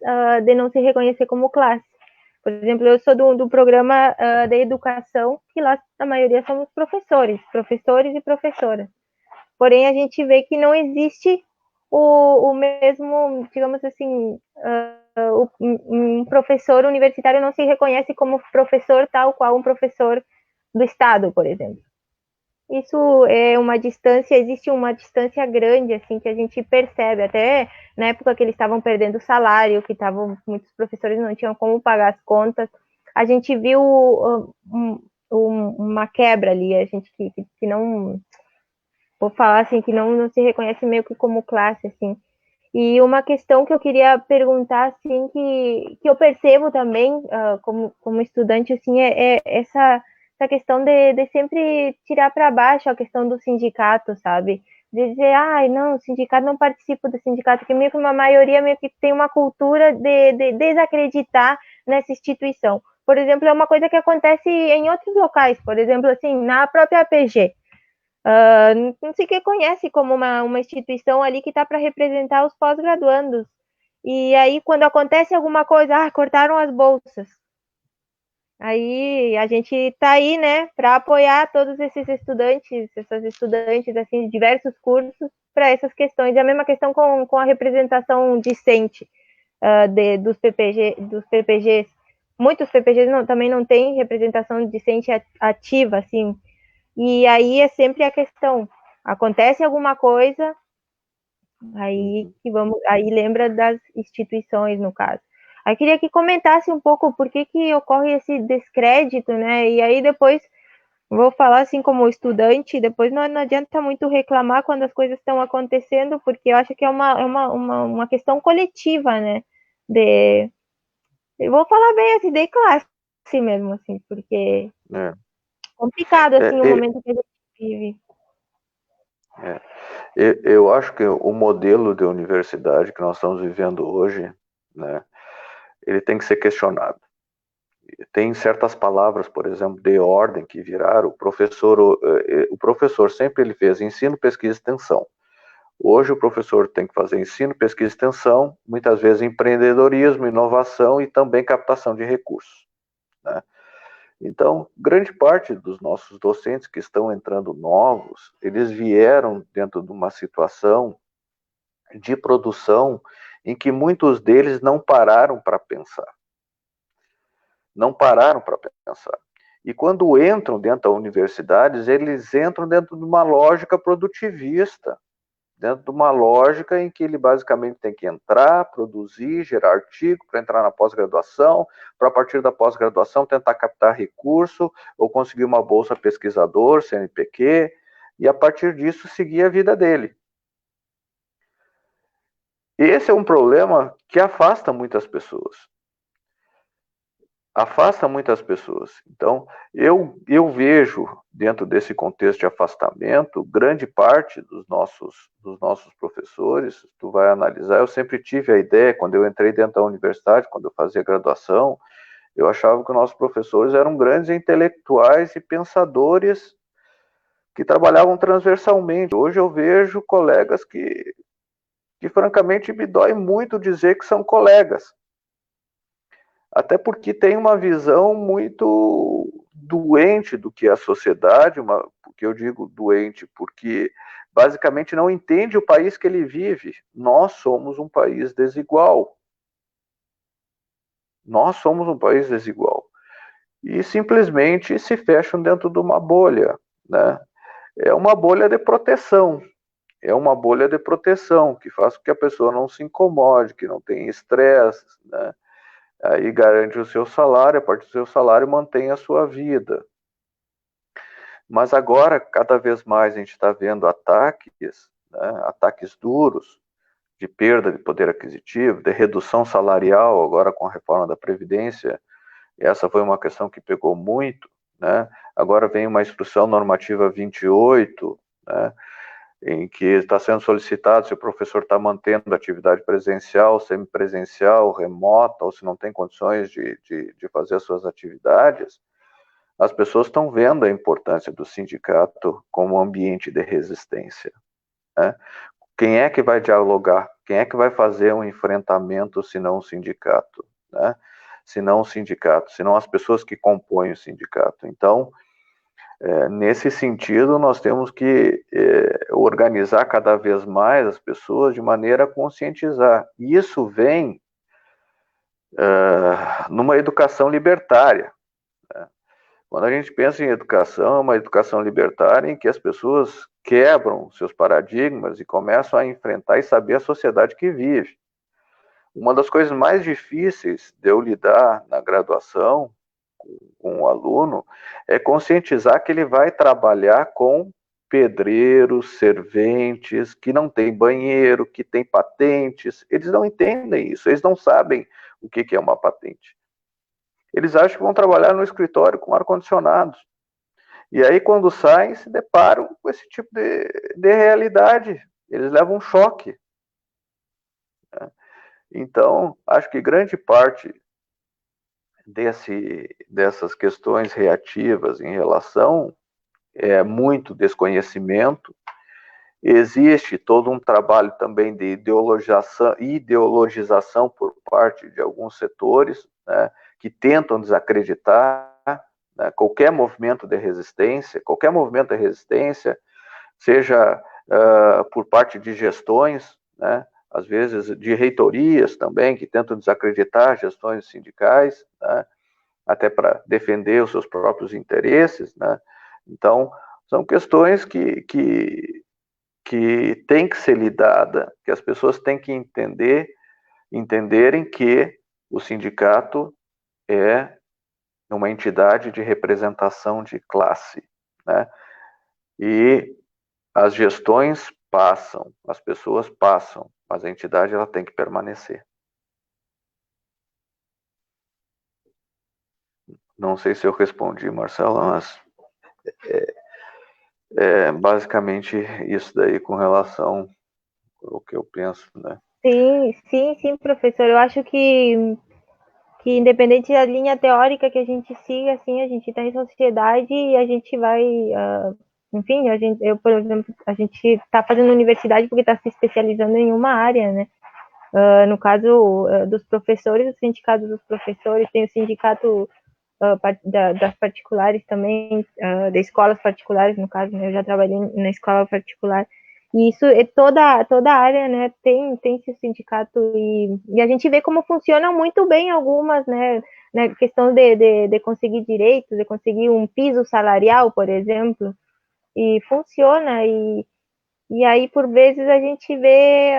de não se reconhecer como classe. Por exemplo, eu sou do programa de educação, que lá a maioria somos professores e professoras. Porém, a gente vê que não existe o mesmo, digamos assim, um professor universitário não se reconhece como professor tal qual um professor do Estado, por exemplo. isso é uma distância, existe uma distância grande, assim, que a gente percebe, até na época que eles estavam perdendo salário, que muitos professores não tinham como pagar as contas, a gente viu uma quebra ali, a gente que não, vou falar assim, que não se reconhece meio que como classe, assim. E uma questão que eu queria perguntar, assim, que eu percebo também, como estudante, assim, é essa questão de sempre tirar para baixo a questão do sindicato, sabe? De dizer, não, o sindicato não participa do sindicato, que meio que uma maioria meio que tem uma cultura de desacreditar nessa instituição. Por exemplo, é uma coisa que acontece em outros locais, por exemplo, assim, na própria APG. Não se reconhece como uma instituição ali que está para representar os pós-graduandos. E aí, quando acontece alguma coisa, cortaram as bolsas. Aí a gente está aí, né, para apoiar todos esses estudantes, essas estudantes, assim, de diversos cursos, para essas questões. É a mesma questão com a representação discente dos PPGs. Muitos PPGs também não têm representação discente ativa, assim. E aí é sempre a questão, acontece alguma coisa, aí lembra das instituições, no caso. Aí queria que comentasse um pouco por que ocorre esse descrédito, né? E aí depois, vou falar assim como estudante, depois não adianta muito reclamar quando as coisas estão acontecendo, porque eu acho que é uma questão coletiva, né? Eu vou falar bem assim, de classe mesmo, assim, porque é complicado, assim, o momento que a gente vive. Eu acho que o modelo de universidade que nós estamos vivendo hoje, né, ele tem que ser questionado. Tem certas palavras, por exemplo, de ordem que viraram. O professor sempre ele fez ensino, pesquisa e extensão. Hoje o professor tem que fazer ensino, pesquisa e extensão, muitas vezes empreendedorismo, inovação e também captação de recursos, né? Então, grande parte dos nossos docentes que estão entrando novos, eles vieram dentro de uma situação de produção em que muitos deles não pararam para pensar. Não pararam para pensar. E quando entram dentro das universidades, eles entram dentro de uma lógica produtivista, dentro de uma lógica em que ele basicamente tem que entrar, produzir, gerar artigo para entrar na pós-graduação, para a partir da pós-graduação tentar captar recurso ou conseguir uma bolsa pesquisador, CNPq, e a partir disso seguir a vida dele. Esse é um problema que afasta muitas pessoas. Afasta muitas pessoas. Então, eu vejo, dentro desse contexto de afastamento, grande parte dos nossos professores, tu vai analisar, eu sempre tive a ideia, quando eu entrei dentro da universidade, quando eu fazia graduação, eu achava que os nossos professores eram grandes intelectuais e pensadores que trabalhavam transversalmente. Hoje eu vejo colegas que francamente me dói muito dizer que são colegas. Até porque tem uma visão muito doente do que é a sociedade, porque eu digo doente porque basicamente não entende o país que ele vive. Nós somos um país desigual. Nós somos um país desigual. E simplesmente se fecham dentro de uma bolha, né? É uma bolha de proteção. É uma bolha de proteção que faz com que a pessoa não se incomode, que não tenha estresse, né? Aí garante o seu salário, a partir do seu salário mantém a sua vida. Mas agora, cada vez mais, a gente está vendo ataques, né, ataques duros, de perda de poder aquisitivo, de redução salarial, agora com a reforma da Previdência. Essa foi uma questão que pegou muito, né? Agora vem uma instrução normativa 28, né, em que está sendo solicitado se o professor está mantendo atividade presencial, semipresencial, remota, ou se não tem condições de fazer as suas atividades. As pessoas estão vendo a importância do sindicato como ambiente de resistência, né? Quem é que vai dialogar? Quem é que vai fazer um enfrentamento se não o sindicato, né? Se não o sindicato, se não as pessoas que compõem o sindicato. Então, nesse sentido, nós temos que organizar cada vez mais as pessoas de maneira a conscientizar. E isso vem numa educação libertária, né? Quando a gente pensa em educação, é uma educação libertária em que as pessoas quebram seus paradigmas e começam a enfrentar e saber a sociedade que vive. Uma das coisas mais difíceis de eu lidar na graduação com o aluno é conscientizar que ele vai trabalhar com pedreiros, serventes, que não tem banheiro, que tem patentes. Eles não entendem isso, eles não sabem o que é uma patente. Eles acham que vão trabalhar no escritório com ar-condicionado. E aí, quando saem, se deparam com esse tipo de realidade. Eles levam um choque. Né? Então, acho que grande parte dessas questões reativas em relação muito desconhecimento. Existe todo um trabalho também de ideologização por parte de alguns setores, né, que tentam desacreditar, né, qualquer movimento de resistência, seja por parte de gestões, né, às vezes de reitorias também, que tentam desacreditar gestões sindicais, né, até para defender os seus próprios interesses, né? Então, são questões que tem que ser lidada, que as pessoas têm que entenderem que o sindicato é uma entidade de representação de classe, né? E as gestões passam, as pessoas passam, mas a entidade ela tem que permanecer. Não sei se eu respondi, Marcelo, mas basicamente isso daí com relação ao que eu penso, né? Sim, professor. Eu acho que independente da linha teórica que a gente siga, assim, a gente está em sociedade e a gente vai, enfim, eu, por exemplo, a gente está fazendo universidade porque está se especializando em uma área, né? No caso dos professores, o sindicato dos professores, tem o sindicato das particulares também, de escolas particulares, no caso, né? Eu já trabalhei na escola particular. E isso é toda a área, né? Tem esse sindicato e a gente vê como funcionam muito bem algumas, né? Questão de conseguir direitos, de conseguir um piso salarial, por exemplo, e funciona. E aí, por vezes, a gente vê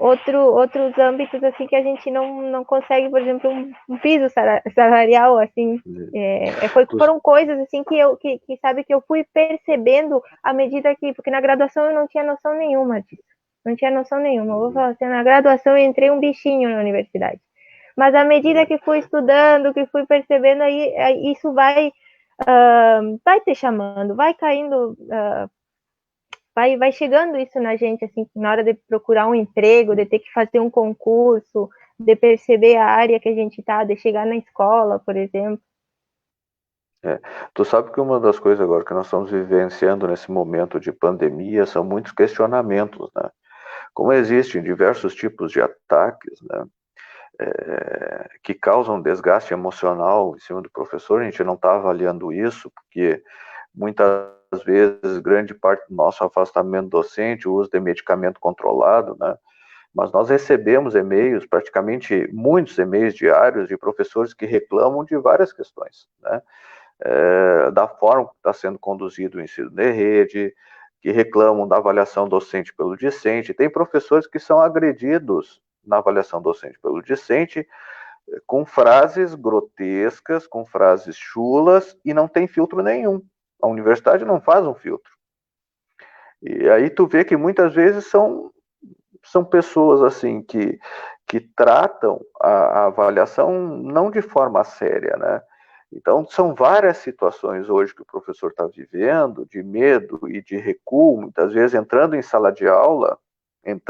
outros âmbitos assim que a gente não consegue, por exemplo, um piso salarial assim, foram coisas assim que sabe que eu fui percebendo à medida que, porque na graduação eu não tinha noção nenhuma disso, eu vou falar assim, na graduação eu entrei um bichinho na universidade, mas à medida que fui estudando, que fui percebendo, aí isso vai te chamando, vai caindo, vai chegando isso na gente, assim, na hora de procurar um emprego, de ter que fazer um concurso, de perceber a área que a gente está, de chegar na escola, por exemplo. Tu sabe que uma das coisas agora que nós estamos vivenciando nesse momento de pandemia são muitos questionamentos, né? Como existem diversos tipos de ataques, né? Que causam desgaste emocional em cima do professor, a gente não está avaliando isso, porque muitas vezes, grande parte do nosso afastamento docente, o uso de medicamento controlado, né? Mas nós recebemos e-mails, praticamente muitos e-mails diários de professores que reclamam de várias questões, né? Da forma que está sendo conduzido o ensino de rede, que reclamam da avaliação docente pelo discente. Tem professores que são agredidos na avaliação docente pelo discente com frases grotescas, com frases chulas, e não tem filtro nenhum. A universidade não faz um filtro. E aí tu vê que muitas vezes são pessoas assim que tratam a avaliação não de forma séria, né? Então, são várias situações hoje que o professor está vivendo, de medo e de recuo, muitas vezes entrando em sala de aula, em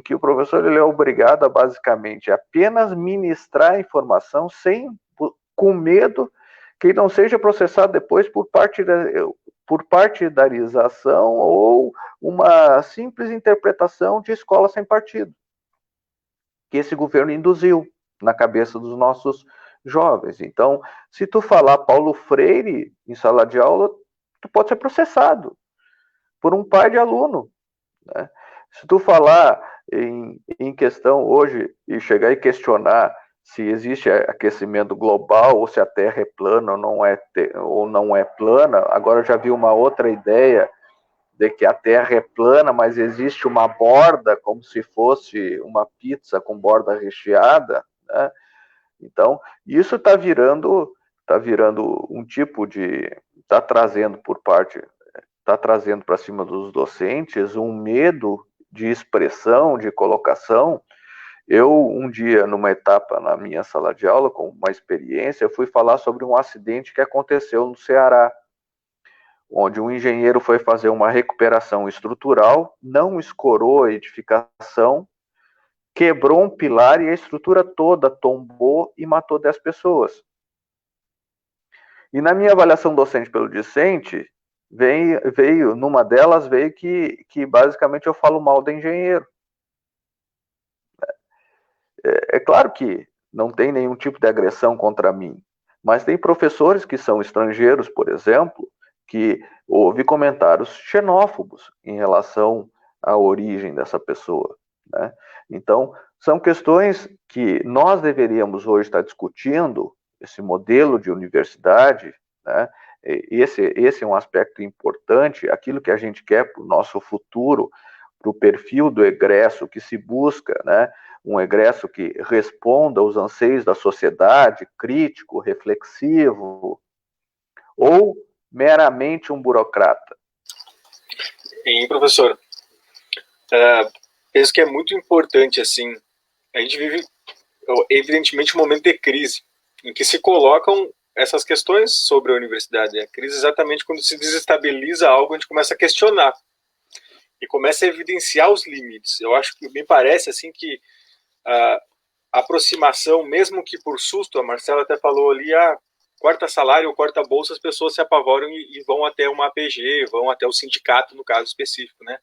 que o professor ele é obrigado a basicamente apenas ministrar a informação com medo que ele não seja processado depois por partidarização ou uma simples interpretação de escola sem partido, que esse governo induziu na cabeça dos nossos jovens. Então, se tu falar Paulo Freire em sala de aula, tu pode ser processado por um pai de aluno, né? Se tu falar em questão hoje e chegar e questionar se existe aquecimento global, ou se a Terra é plana ou não é plana. Agora eu já vi uma outra ideia de que a Terra é plana, mas existe uma borda, como se fosse uma pizza com borda recheada, né? Então, isso está virando um tipo de... está trazendo para cima dos docentes um medo de expressão, de colocação. Eu, um dia, numa etapa na minha sala de aula, com uma experiência, eu fui falar sobre um acidente que aconteceu no Ceará, onde um engenheiro foi fazer uma recuperação estrutural, não escorou a edificação, quebrou um pilar e a estrutura toda tombou e matou 10 pessoas. E na minha avaliação docente pelo discente, numa delas veio que basicamente eu falo mal do engenheiro. É claro que não tem nenhum tipo de agressão contra mim, mas tem professores que são estrangeiros, por exemplo, que houve comentários xenófobos em relação à origem dessa pessoa, né? Então, são questões que nós deveríamos hoje estar discutindo, esse modelo de universidade, né? Esse é um aspecto importante, aquilo que a gente quer para o nosso futuro, para o perfil do egresso que se busca, né? Um egresso que responda aos anseios da sociedade, crítico, reflexivo, ou meramente um burocrata? E, professor, penso que é muito importante, assim, a gente vive, evidentemente, um momento de crise, em que se colocam essas questões sobre a universidade. A crise exatamente quando se desestabiliza algo, a gente começa a questionar e começa a evidenciar os limites. Eu acho que, me parece, assim, que a aproximação, mesmo que por susto, a Marcela até falou ali, corta salário ou corta bolsa, as pessoas se apavoram e vão até uma APG, vão até o sindicato, no caso específico, né?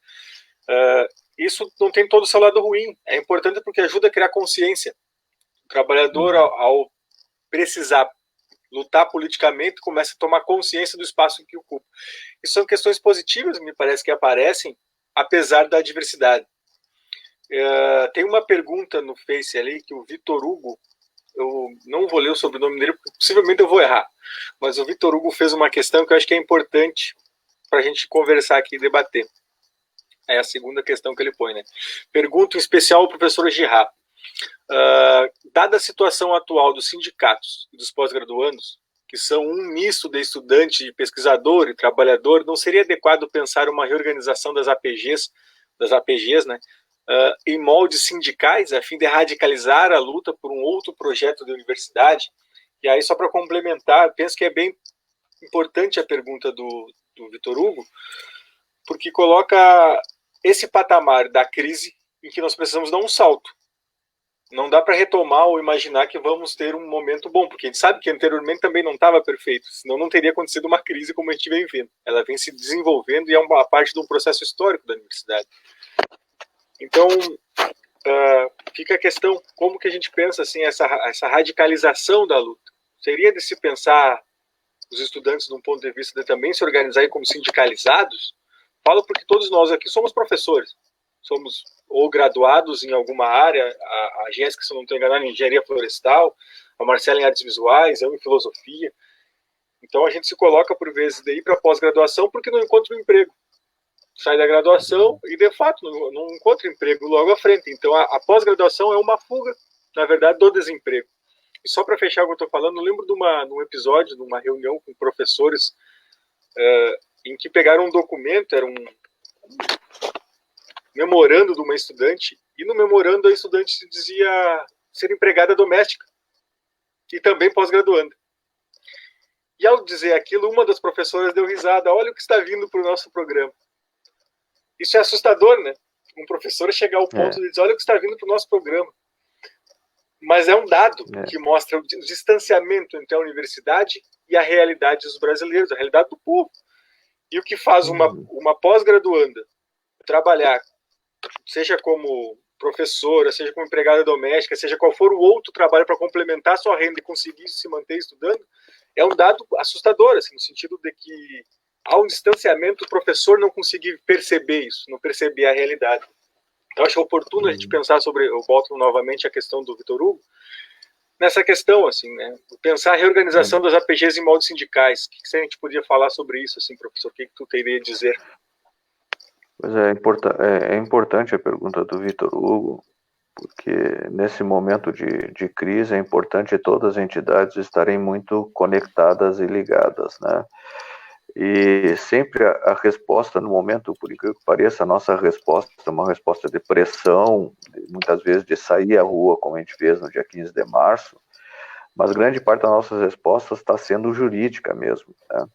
Isso não tem todo o seu lado ruim. É importante porque ajuda a criar consciência. O trabalhador, ao precisar lutar politicamente, começa a tomar consciência do espaço que ocupa. E são questões positivas, me parece, que aparecem, apesar da adversidade. Tem uma pergunta no Face ali, que o Vitor Hugo, eu não vou ler o sobrenome dele, porque possivelmente eu vou errar, mas o Vitor Hugo fez uma questão que eu acho que é importante para a gente conversar aqui e debater. É a segunda questão que ele põe, né? Pergunta em especial ao professor Girard. Dada a situação atual dos sindicatos e dos pós-graduandos, que são um misto de estudante, de pesquisador e trabalhador, não seria adequado pensar uma reorganização das APGs, né, em moldes sindicais, a fim de radicalizar a luta por um outro projeto de universidade? E aí, só para complementar, penso que é bem importante a pergunta do Vitor Hugo, porque coloca esse patamar da crise em que nós precisamos dar um salto. Não dá para retomar ou imaginar que vamos ter um momento bom, porque a gente sabe que anteriormente também não estava perfeito, senão não teria acontecido uma crise como a gente vem vendo. Ela vem se desenvolvendo e é uma parte de um processo histórico da universidade. Então, fica a questão, como que a gente pensa assim, essa radicalização da luta? Seria de se pensar os estudantes de um ponto de vista de também se organizarem como sindicalizados? Falo porque todos nós aqui somos professores, somos ou graduados em alguma área, a Jéssica, se eu não estou enganado, em engenharia florestal, a Marcela em artes visuais, eu em filosofia. Então a gente se coloca por vezes de ir para pós-graduação porque não encontra um emprego. Sai da graduação e de fato não encontra emprego logo à frente. Então a pós-graduação é uma fuga, na verdade, do desemprego. E só para fechar o que eu estou falando, eu lembro de um episódio, de uma reunião com professores em que pegaram um documento, era um memorando de uma estudante, e no memorando a estudante se dizia ser empregada doméstica e também pós-graduanda. E ao dizer aquilo, uma das professoras deu risada: olha o que está vindo para o nosso programa. Isso é assustador, né? Um professor chegar ao ponto de dizer: olha o que está vindo para o nosso programa. Mas é um dado que mostra o distanciamento entre a universidade e a realidade dos brasileiros, a realidade do povo. E o que faz uma pós-graduanda trabalhar, seja como professora, seja como empregada doméstica, seja qual for o outro trabalho para complementar a sua renda e conseguir se manter estudando, é um dado assustador, assim, no sentido de que há um distanciamento, o professor não conseguir perceber isso, não perceber a realidade. Então, acho oportuno a gente pensar sobre, eu volto novamente à questão do Vitor Hugo, nessa questão, assim, né? Pensar a reorganização das APGs em moldes sindicais. O que a gente podia falar sobre isso, assim, professor? O que tu teria a dizer? Pois é importante a pergunta do Vitor Hugo, porque nesse momento de crise é importante todas as entidades estarem muito conectadas e ligadas, né? E sempre a resposta no momento, por incrível que pareça, a nossa resposta é uma resposta de pressão, muitas vezes de sair à rua, como a gente fez no dia 15 de março, mas grande parte das nossas respostas está sendo jurídica mesmo, né?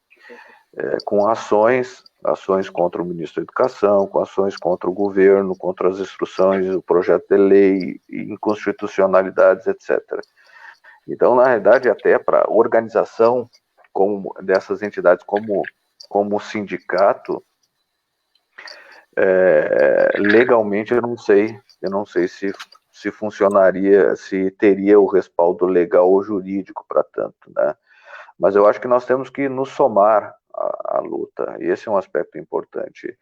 Com ações contra o ministro da Educação, com ações contra o governo, contra as instruções, o projeto de lei, inconstitucionalidades, etc. Então, na realidade, até para a organização dessas entidades como o sindicato, legalmente eu não sei se funcionaria, se teria o respaldo legal ou jurídico para tanto, né? Mas eu acho que nós temos que nos somar à luta, e esse é um aspecto importante,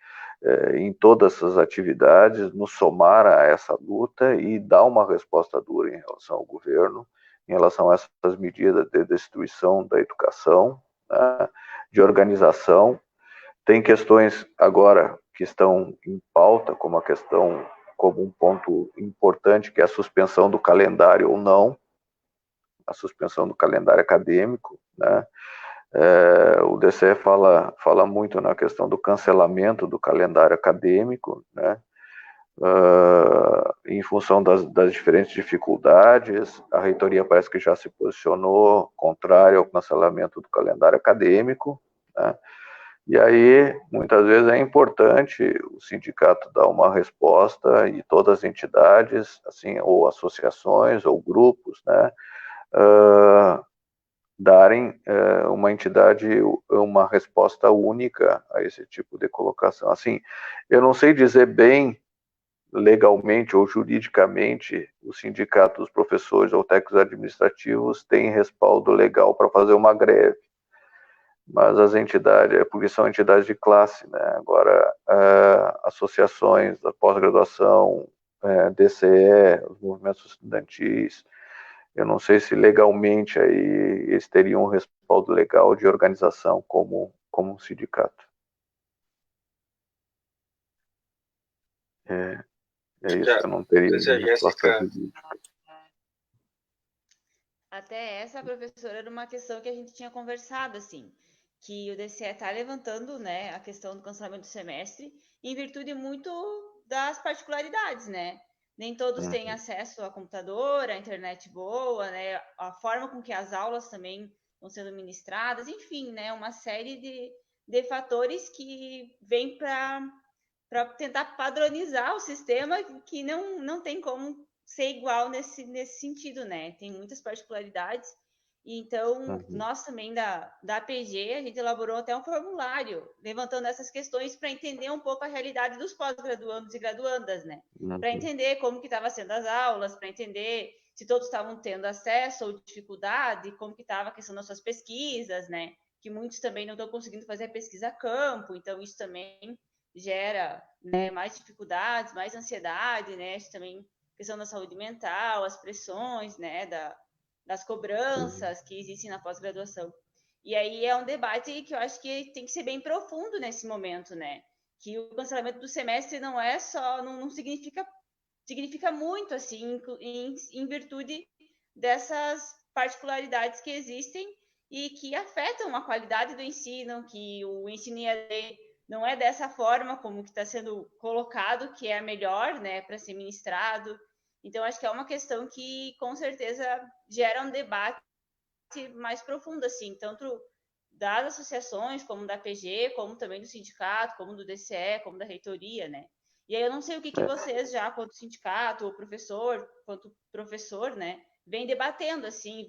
em todas as atividades, nos somar a essa luta e dar uma resposta dura em relação ao governo, em relação a essas medidas de destruição da educação, né, de organização. Tem questões agora que estão em pauta, como um ponto importante, que é a suspensão do calendário ou não, a suspensão do calendário acadêmico, né? O DCE fala muito na questão do cancelamento do calendário acadêmico, né? Em função das diferentes dificuldades, a reitoria parece que já se posicionou contrário ao cancelamento do calendário acadêmico, né? E aí, muitas vezes é importante o sindicato dar uma resposta e todas as entidades, assim, ou associações ou grupos, né, darem uma resposta única a esse tipo de colocação. Assim, eu não sei dizer bem legalmente ou juridicamente o sindicato dos professores ou técnicos administrativos tem respaldo legal para fazer uma greve, mas as entidades, porque são entidades de classe, né? Agora, associações da pós-graduação, DCE, os movimentos estudantis, eu não sei se legalmente aí eles teriam um respaldo legal de organização como um sindicato. É isso, eu não teria resposta jurídica. Até essa, professora, era uma questão que a gente tinha conversado, assim, que o DCE está levantando, né, a questão do cancelamento do semestre em virtude muito das particularidades, né? Nem todos têm acesso a computador, a internet boa, né? A forma com que as aulas também estão sendo ministradas, enfim, né? Uma série de fatores que vêm para tentar padronizar o sistema que não tem como ser igual nesse sentido, né? Tem muitas particularidades. Então, nós também da APG, a gente elaborou até um formulário levantando essas questões para entender um pouco a realidade dos pós-graduandos e graduandas, né? Para entender como que estavam sendo as aulas, para entender se todos estavam tendo acesso ou dificuldade, como que estava a questão das suas pesquisas, né? Que muitos também não estão conseguindo fazer a pesquisa a campo, então isso também gera, né, mais dificuldades, mais ansiedade, né? Isso também questão da saúde mental, as pressões, né, das cobranças que existem na pós-graduação. E aí é um debate que eu acho que tem que ser bem profundo nesse momento, né? Que o cancelamento do semestre não é só, não significa muito, assim, em virtude dessas particularidades que existem e que afetam a qualidade do ensino, que o ensino EAD não é dessa forma como que está sendo colocado, que é a melhor, né, para ser ministrado. Então, acho que é uma questão que, com certeza, gera um debate mais profundo, assim, tanto das associações, como da PG, como também do sindicato, como do DCE, como da reitoria, né? E aí eu não sei o que vocês já, quanto sindicato, ou quanto professor, né, vem debatendo, assim,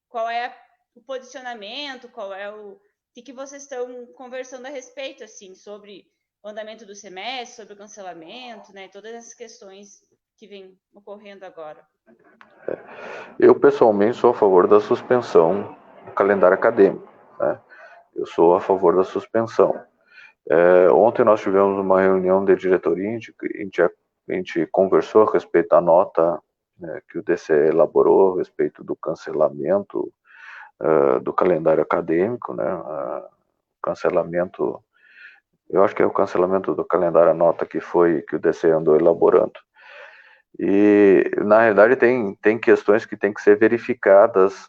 qual é o posicionamento, qual é o que vocês estão conversando a respeito, assim, sobre o andamento do semestre, sobre o cancelamento, né, todas essas questões que vêm ocorrendo agora. Eu, pessoalmente, sou a favor da suspensão do calendário acadêmico, né? Eu sou a favor da suspensão. Ontem nós tivemos uma reunião de diretoria, a gente conversou a respeito da nota que o DCE elaborou a respeito do cancelamento do calendário acadêmico, né? Cancelamento, eu acho que é o cancelamento do calendário, a nota que o DCE andou elaborando. E, na realidade, tem questões que têm que ser verificadas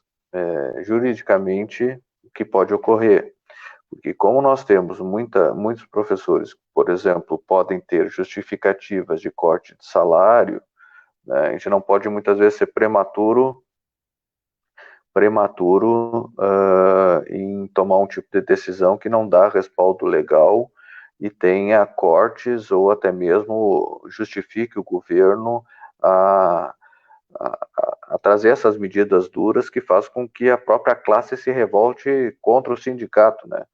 juridicamente o que pode ocorrer. Porque como nós temos muitos professores, por exemplo, podem ter justificativas de corte de salário, né, a gente não pode muitas vezes ser prematuro em tomar um tipo de decisão que não dá respaldo legal e tenha cortes ou até mesmo justifique o governo a trazer essas medidas duras que fazem com que a própria classe se revolte contra o sindicato, né?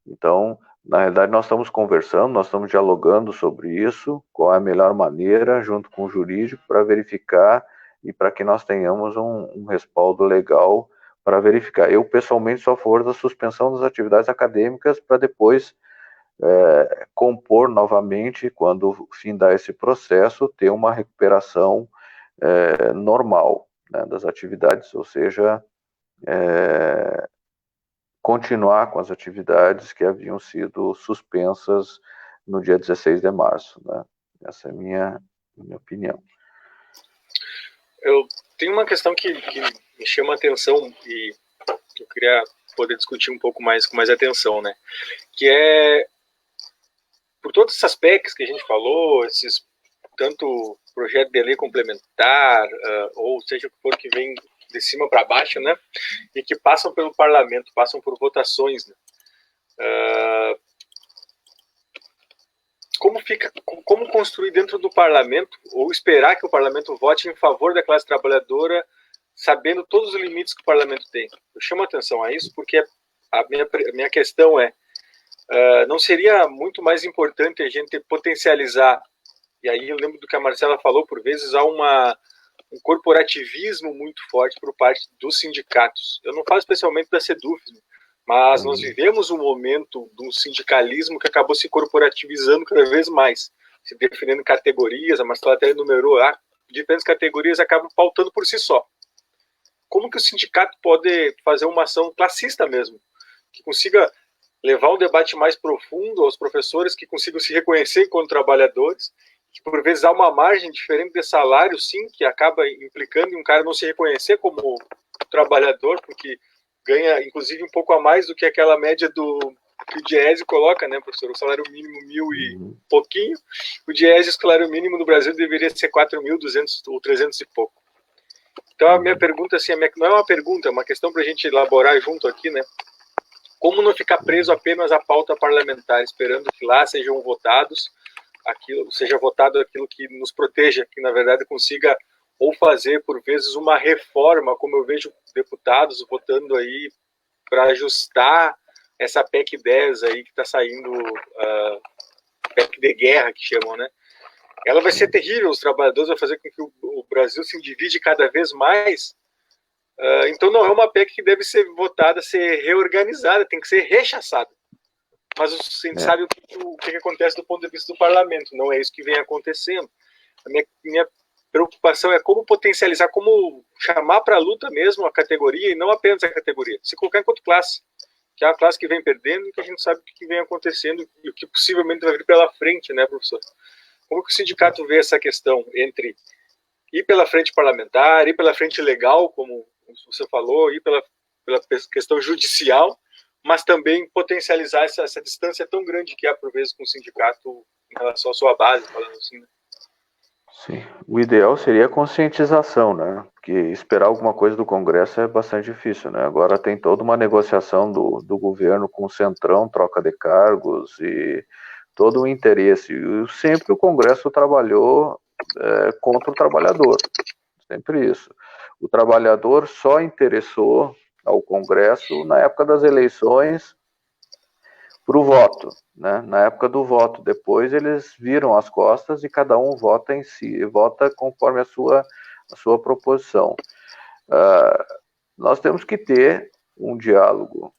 Então, na realidade, nós estamos conversando, nós estamos dialogando sobre isso, qual é a melhor maneira, junto com o jurídico, para verificar e para que nós tenhamos um respaldo legal para verificar. Eu, pessoalmente, sou a favor da suspensão das atividades acadêmicas para depois compor novamente, quando findar esse processo, ter uma recuperação normal, né, das atividades, ou seja, continuar com as atividades que haviam sido suspensas no dia 16 de março. Né? Essa é a minha opinião. Eu tenho uma questão que me chama a atenção e eu queria poder discutir um pouco mais com mais atenção, né? Que é, por todas essas PECs que a gente falou, tanto projeto de lei complementar, ou seja o que for que vem de cima para baixo, né? E que passam pelo parlamento, passam por votações, né? Como construir dentro do parlamento, ou esperar que o parlamento vote em favor da classe trabalhadora, sabendo todos os limites que o parlamento tem? Eu chamo a atenção a isso porque a minha questão não seria muito mais importante a gente potencializar, e aí eu lembro do que a Marcela falou, por vezes há um corporativismo muito forte por parte dos sindicatos. Eu não falo especialmente da SEDUFES, mas nós vivemos um momento de um sindicalismo que acabou se corporativizando cada vez mais, se definindo categorias. A Marcela até enumerou diferentes categorias, acabam pautando por si só. Como que o sindicato pode fazer uma ação classista mesmo, que consiga levar um debate mais profundo aos professores, que consigam se reconhecer enquanto trabalhadores, que por vezes há uma margem diferente de salário, sim, que acaba implicando em um cara não se reconhecer como trabalhador, porque ganha, inclusive, um pouco a mais do que aquela média que o Diese coloca, né, professor? O salário mínimo 1.000 e pouquinho. O Diese, o salário mínimo no Brasil deveria ser 4.200 ou 300 e pouco. Então, a minha pergunta, assim, não é uma pergunta, é uma questão para a gente elaborar junto aqui, né? Como não ficar preso apenas à pauta parlamentar, esperando que lá seja votado aquilo que nos proteja, que na verdade consiga ou fazer por vezes uma reforma, como eu vejo deputados votando aí para ajustar essa PEC 10 aí que está saindo, PEC de guerra que chamam, né? Ela vai ser terrível, os trabalhadores, vai fazer com que o Brasil se divide cada vez mais. Então não é uma PEC que deve ser votada, ser reorganizada, tem que ser rechaçada. Mas a gente sabe o que acontece do ponto de vista do parlamento, não é isso que vem acontecendo. A minha preocupação é como potencializar, como chamar para a luta mesmo a categoria, e não apenas a categoria, se colocar enquanto classe, que é a classe que vem perdendo e que a gente sabe o que vem acontecendo e o que possivelmente vai vir pela frente, né, professor? Como que o sindicato vê essa questão entre ir pela frente parlamentar, ir pela frente legal, como você falou, ir pela questão judicial, mas também potencializar essa distância tão grande que há, por vezes, com o sindicato em relação à sua base, falando assim, né? Sim, o ideal seria a conscientização, né? Porque esperar alguma coisa do Congresso é bastante difícil, né? Agora tem toda uma negociação do governo com o Centrão, troca de cargos e todo o interesse. E sempre o Congresso trabalhou contra o trabalhador, sempre isso. O trabalhador só interessou ao Congresso na época das eleições para o voto, né? Na época do voto. Depois eles viram as costas e cada um vota em si, vota conforme a sua proposição. Nós temos que ter um diálogo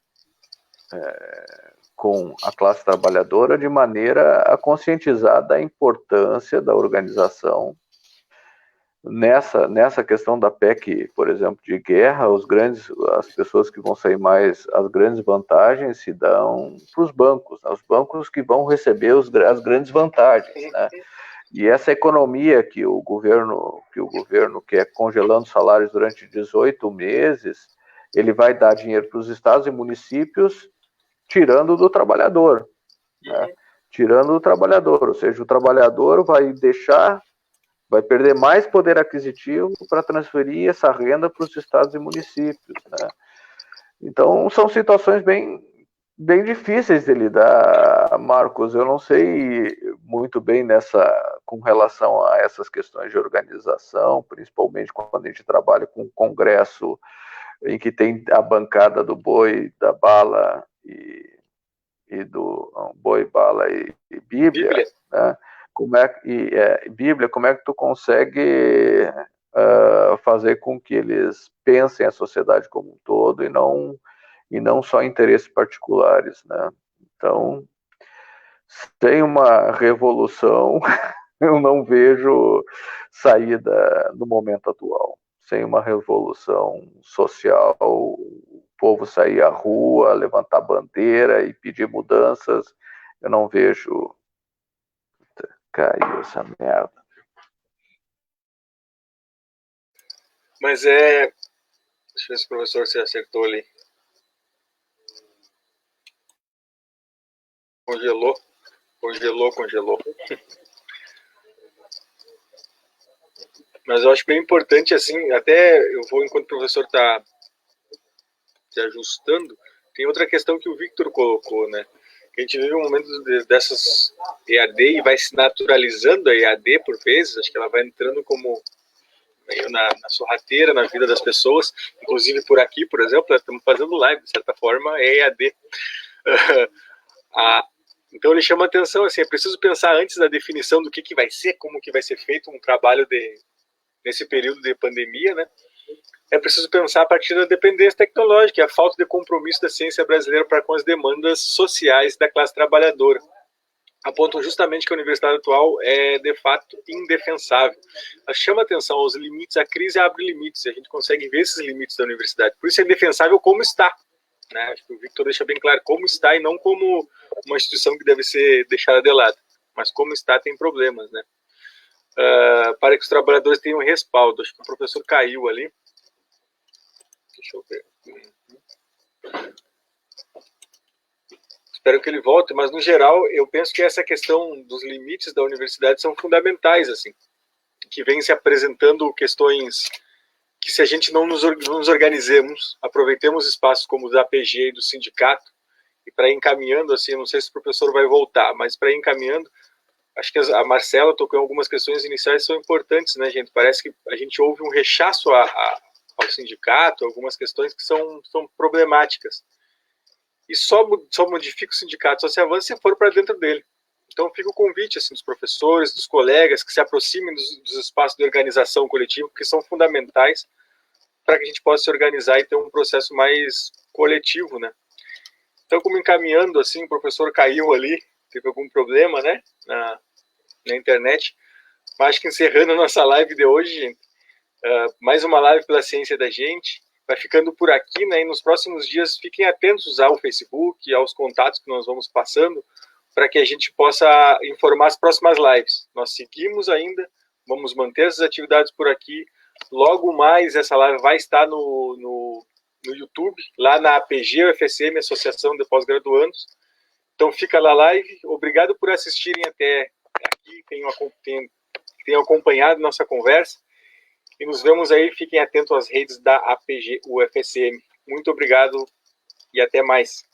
com a classe trabalhadora de maneira a conscientizar da importância da organização, nessa questão da PEC, por exemplo, de guerra, as pessoas que vão sair mais, as grandes vantagens se dão para os bancos, né? Os bancos que vão receber as grandes vantagens, né? E essa economia que o governo quer, congelando salários durante 18 meses, ele vai dar dinheiro para os estados e municípios, tirando do trabalhador, né? Tirando do trabalhador, ou seja, o trabalhador vai perder mais poder aquisitivo para transferir essa renda para os estados e municípios, né? Então, são situações bem difíceis de lidar, Marcos. Eu não sei muito bem com relação a essas questões de organização, principalmente quando a gente trabalha com um congresso em que tem a bancada do boi, da bala e do boi, bala e Bíblia, né? Bíblia, como é que tu consegue fazer com que eles pensem a sociedade como um todo e não só interesses particulares, né? Então, sem uma revolução, eu não vejo saída no momento atual. Sem uma revolução social, o povo sair à rua, levantar bandeira e pedir mudanças, eu não vejo. Caiu essa merda. Mas deixa eu ver se o professor se acertou ali. Congelou. Mas eu acho bem importante, assim, até eu vou, enquanto o professor está se ajustando, tem outra questão que o Victor colocou, né? Que a gente vive um momento dessas EAD e vai se naturalizando a EAD por vezes, acho que ela vai entrando como meio na sorrateira, na vida das pessoas, inclusive por aqui, por exemplo, nós estamos fazendo live, de certa forma, é EAD. Então ele chama atenção, assim, é preciso pensar antes da definição do que vai ser, como que vai ser feito um trabalho nesse período de pandemia, né? É preciso pensar a partir da dependência tecnológica, a falta de compromisso da ciência brasileira para com as demandas sociais da classe trabalhadora. Apontam justamente que a universidade atual é, de fato, indefensável. Ela chama atenção aos limites, a crise abre limites, e a gente consegue ver esses limites da universidade. Por isso é indefensável como está, né? Acho que o Victor deixa bem claro como está e não como uma instituição que deve ser deixada de lado. Mas como está tem problemas, né? Para que os trabalhadores tenham respaldo. Acho que o professor caiu ali. Deixa eu ver. Espero que ele volte, mas no geral eu penso que essa questão dos limites da universidade são fundamentais, assim, que vem se apresentando questões que, se a gente não nos organizemos, aproveitemos espaços como o da APG e do sindicato, e para ir encaminhando, assim, não sei se o professor vai voltar, mas para ir encaminhando, acho que a Marcela tocou em algumas questões iniciais que são importantes, né, gente? Parece que a gente ouve um rechaço ao sindicato, algumas questões que são problemáticas. E só modifica o sindicato, só se avança se for para dentro dele. Então fica o convite, assim, dos professores, dos colegas, que se aproximem dos espaços de organização coletiva, que são fundamentais para que a gente possa se organizar e ter um processo mais coletivo, né? Então, como encaminhando, assim, o professor caiu ali, teve algum problema, né, na internet, mas acho que encerrando a nossa live de hoje, gente, mais uma live pela ciência da gente, vai ficando por aqui, né, e nos próximos dias fiquem atentos ao Facebook, aos contatos que nós vamos passando, para que a gente possa informar as próximas lives. Nós seguimos ainda, vamos manter essas atividades por aqui, logo mais essa live vai estar no YouTube, lá na APG, UFSM, Associação de Pós-Graduandos. Então fica lá a live, obrigado por assistirem até aqui, tenham acompanhado nossa conversa, e nos vemos aí, fiquem atentos às redes da APG UFSM. Muito obrigado e até mais.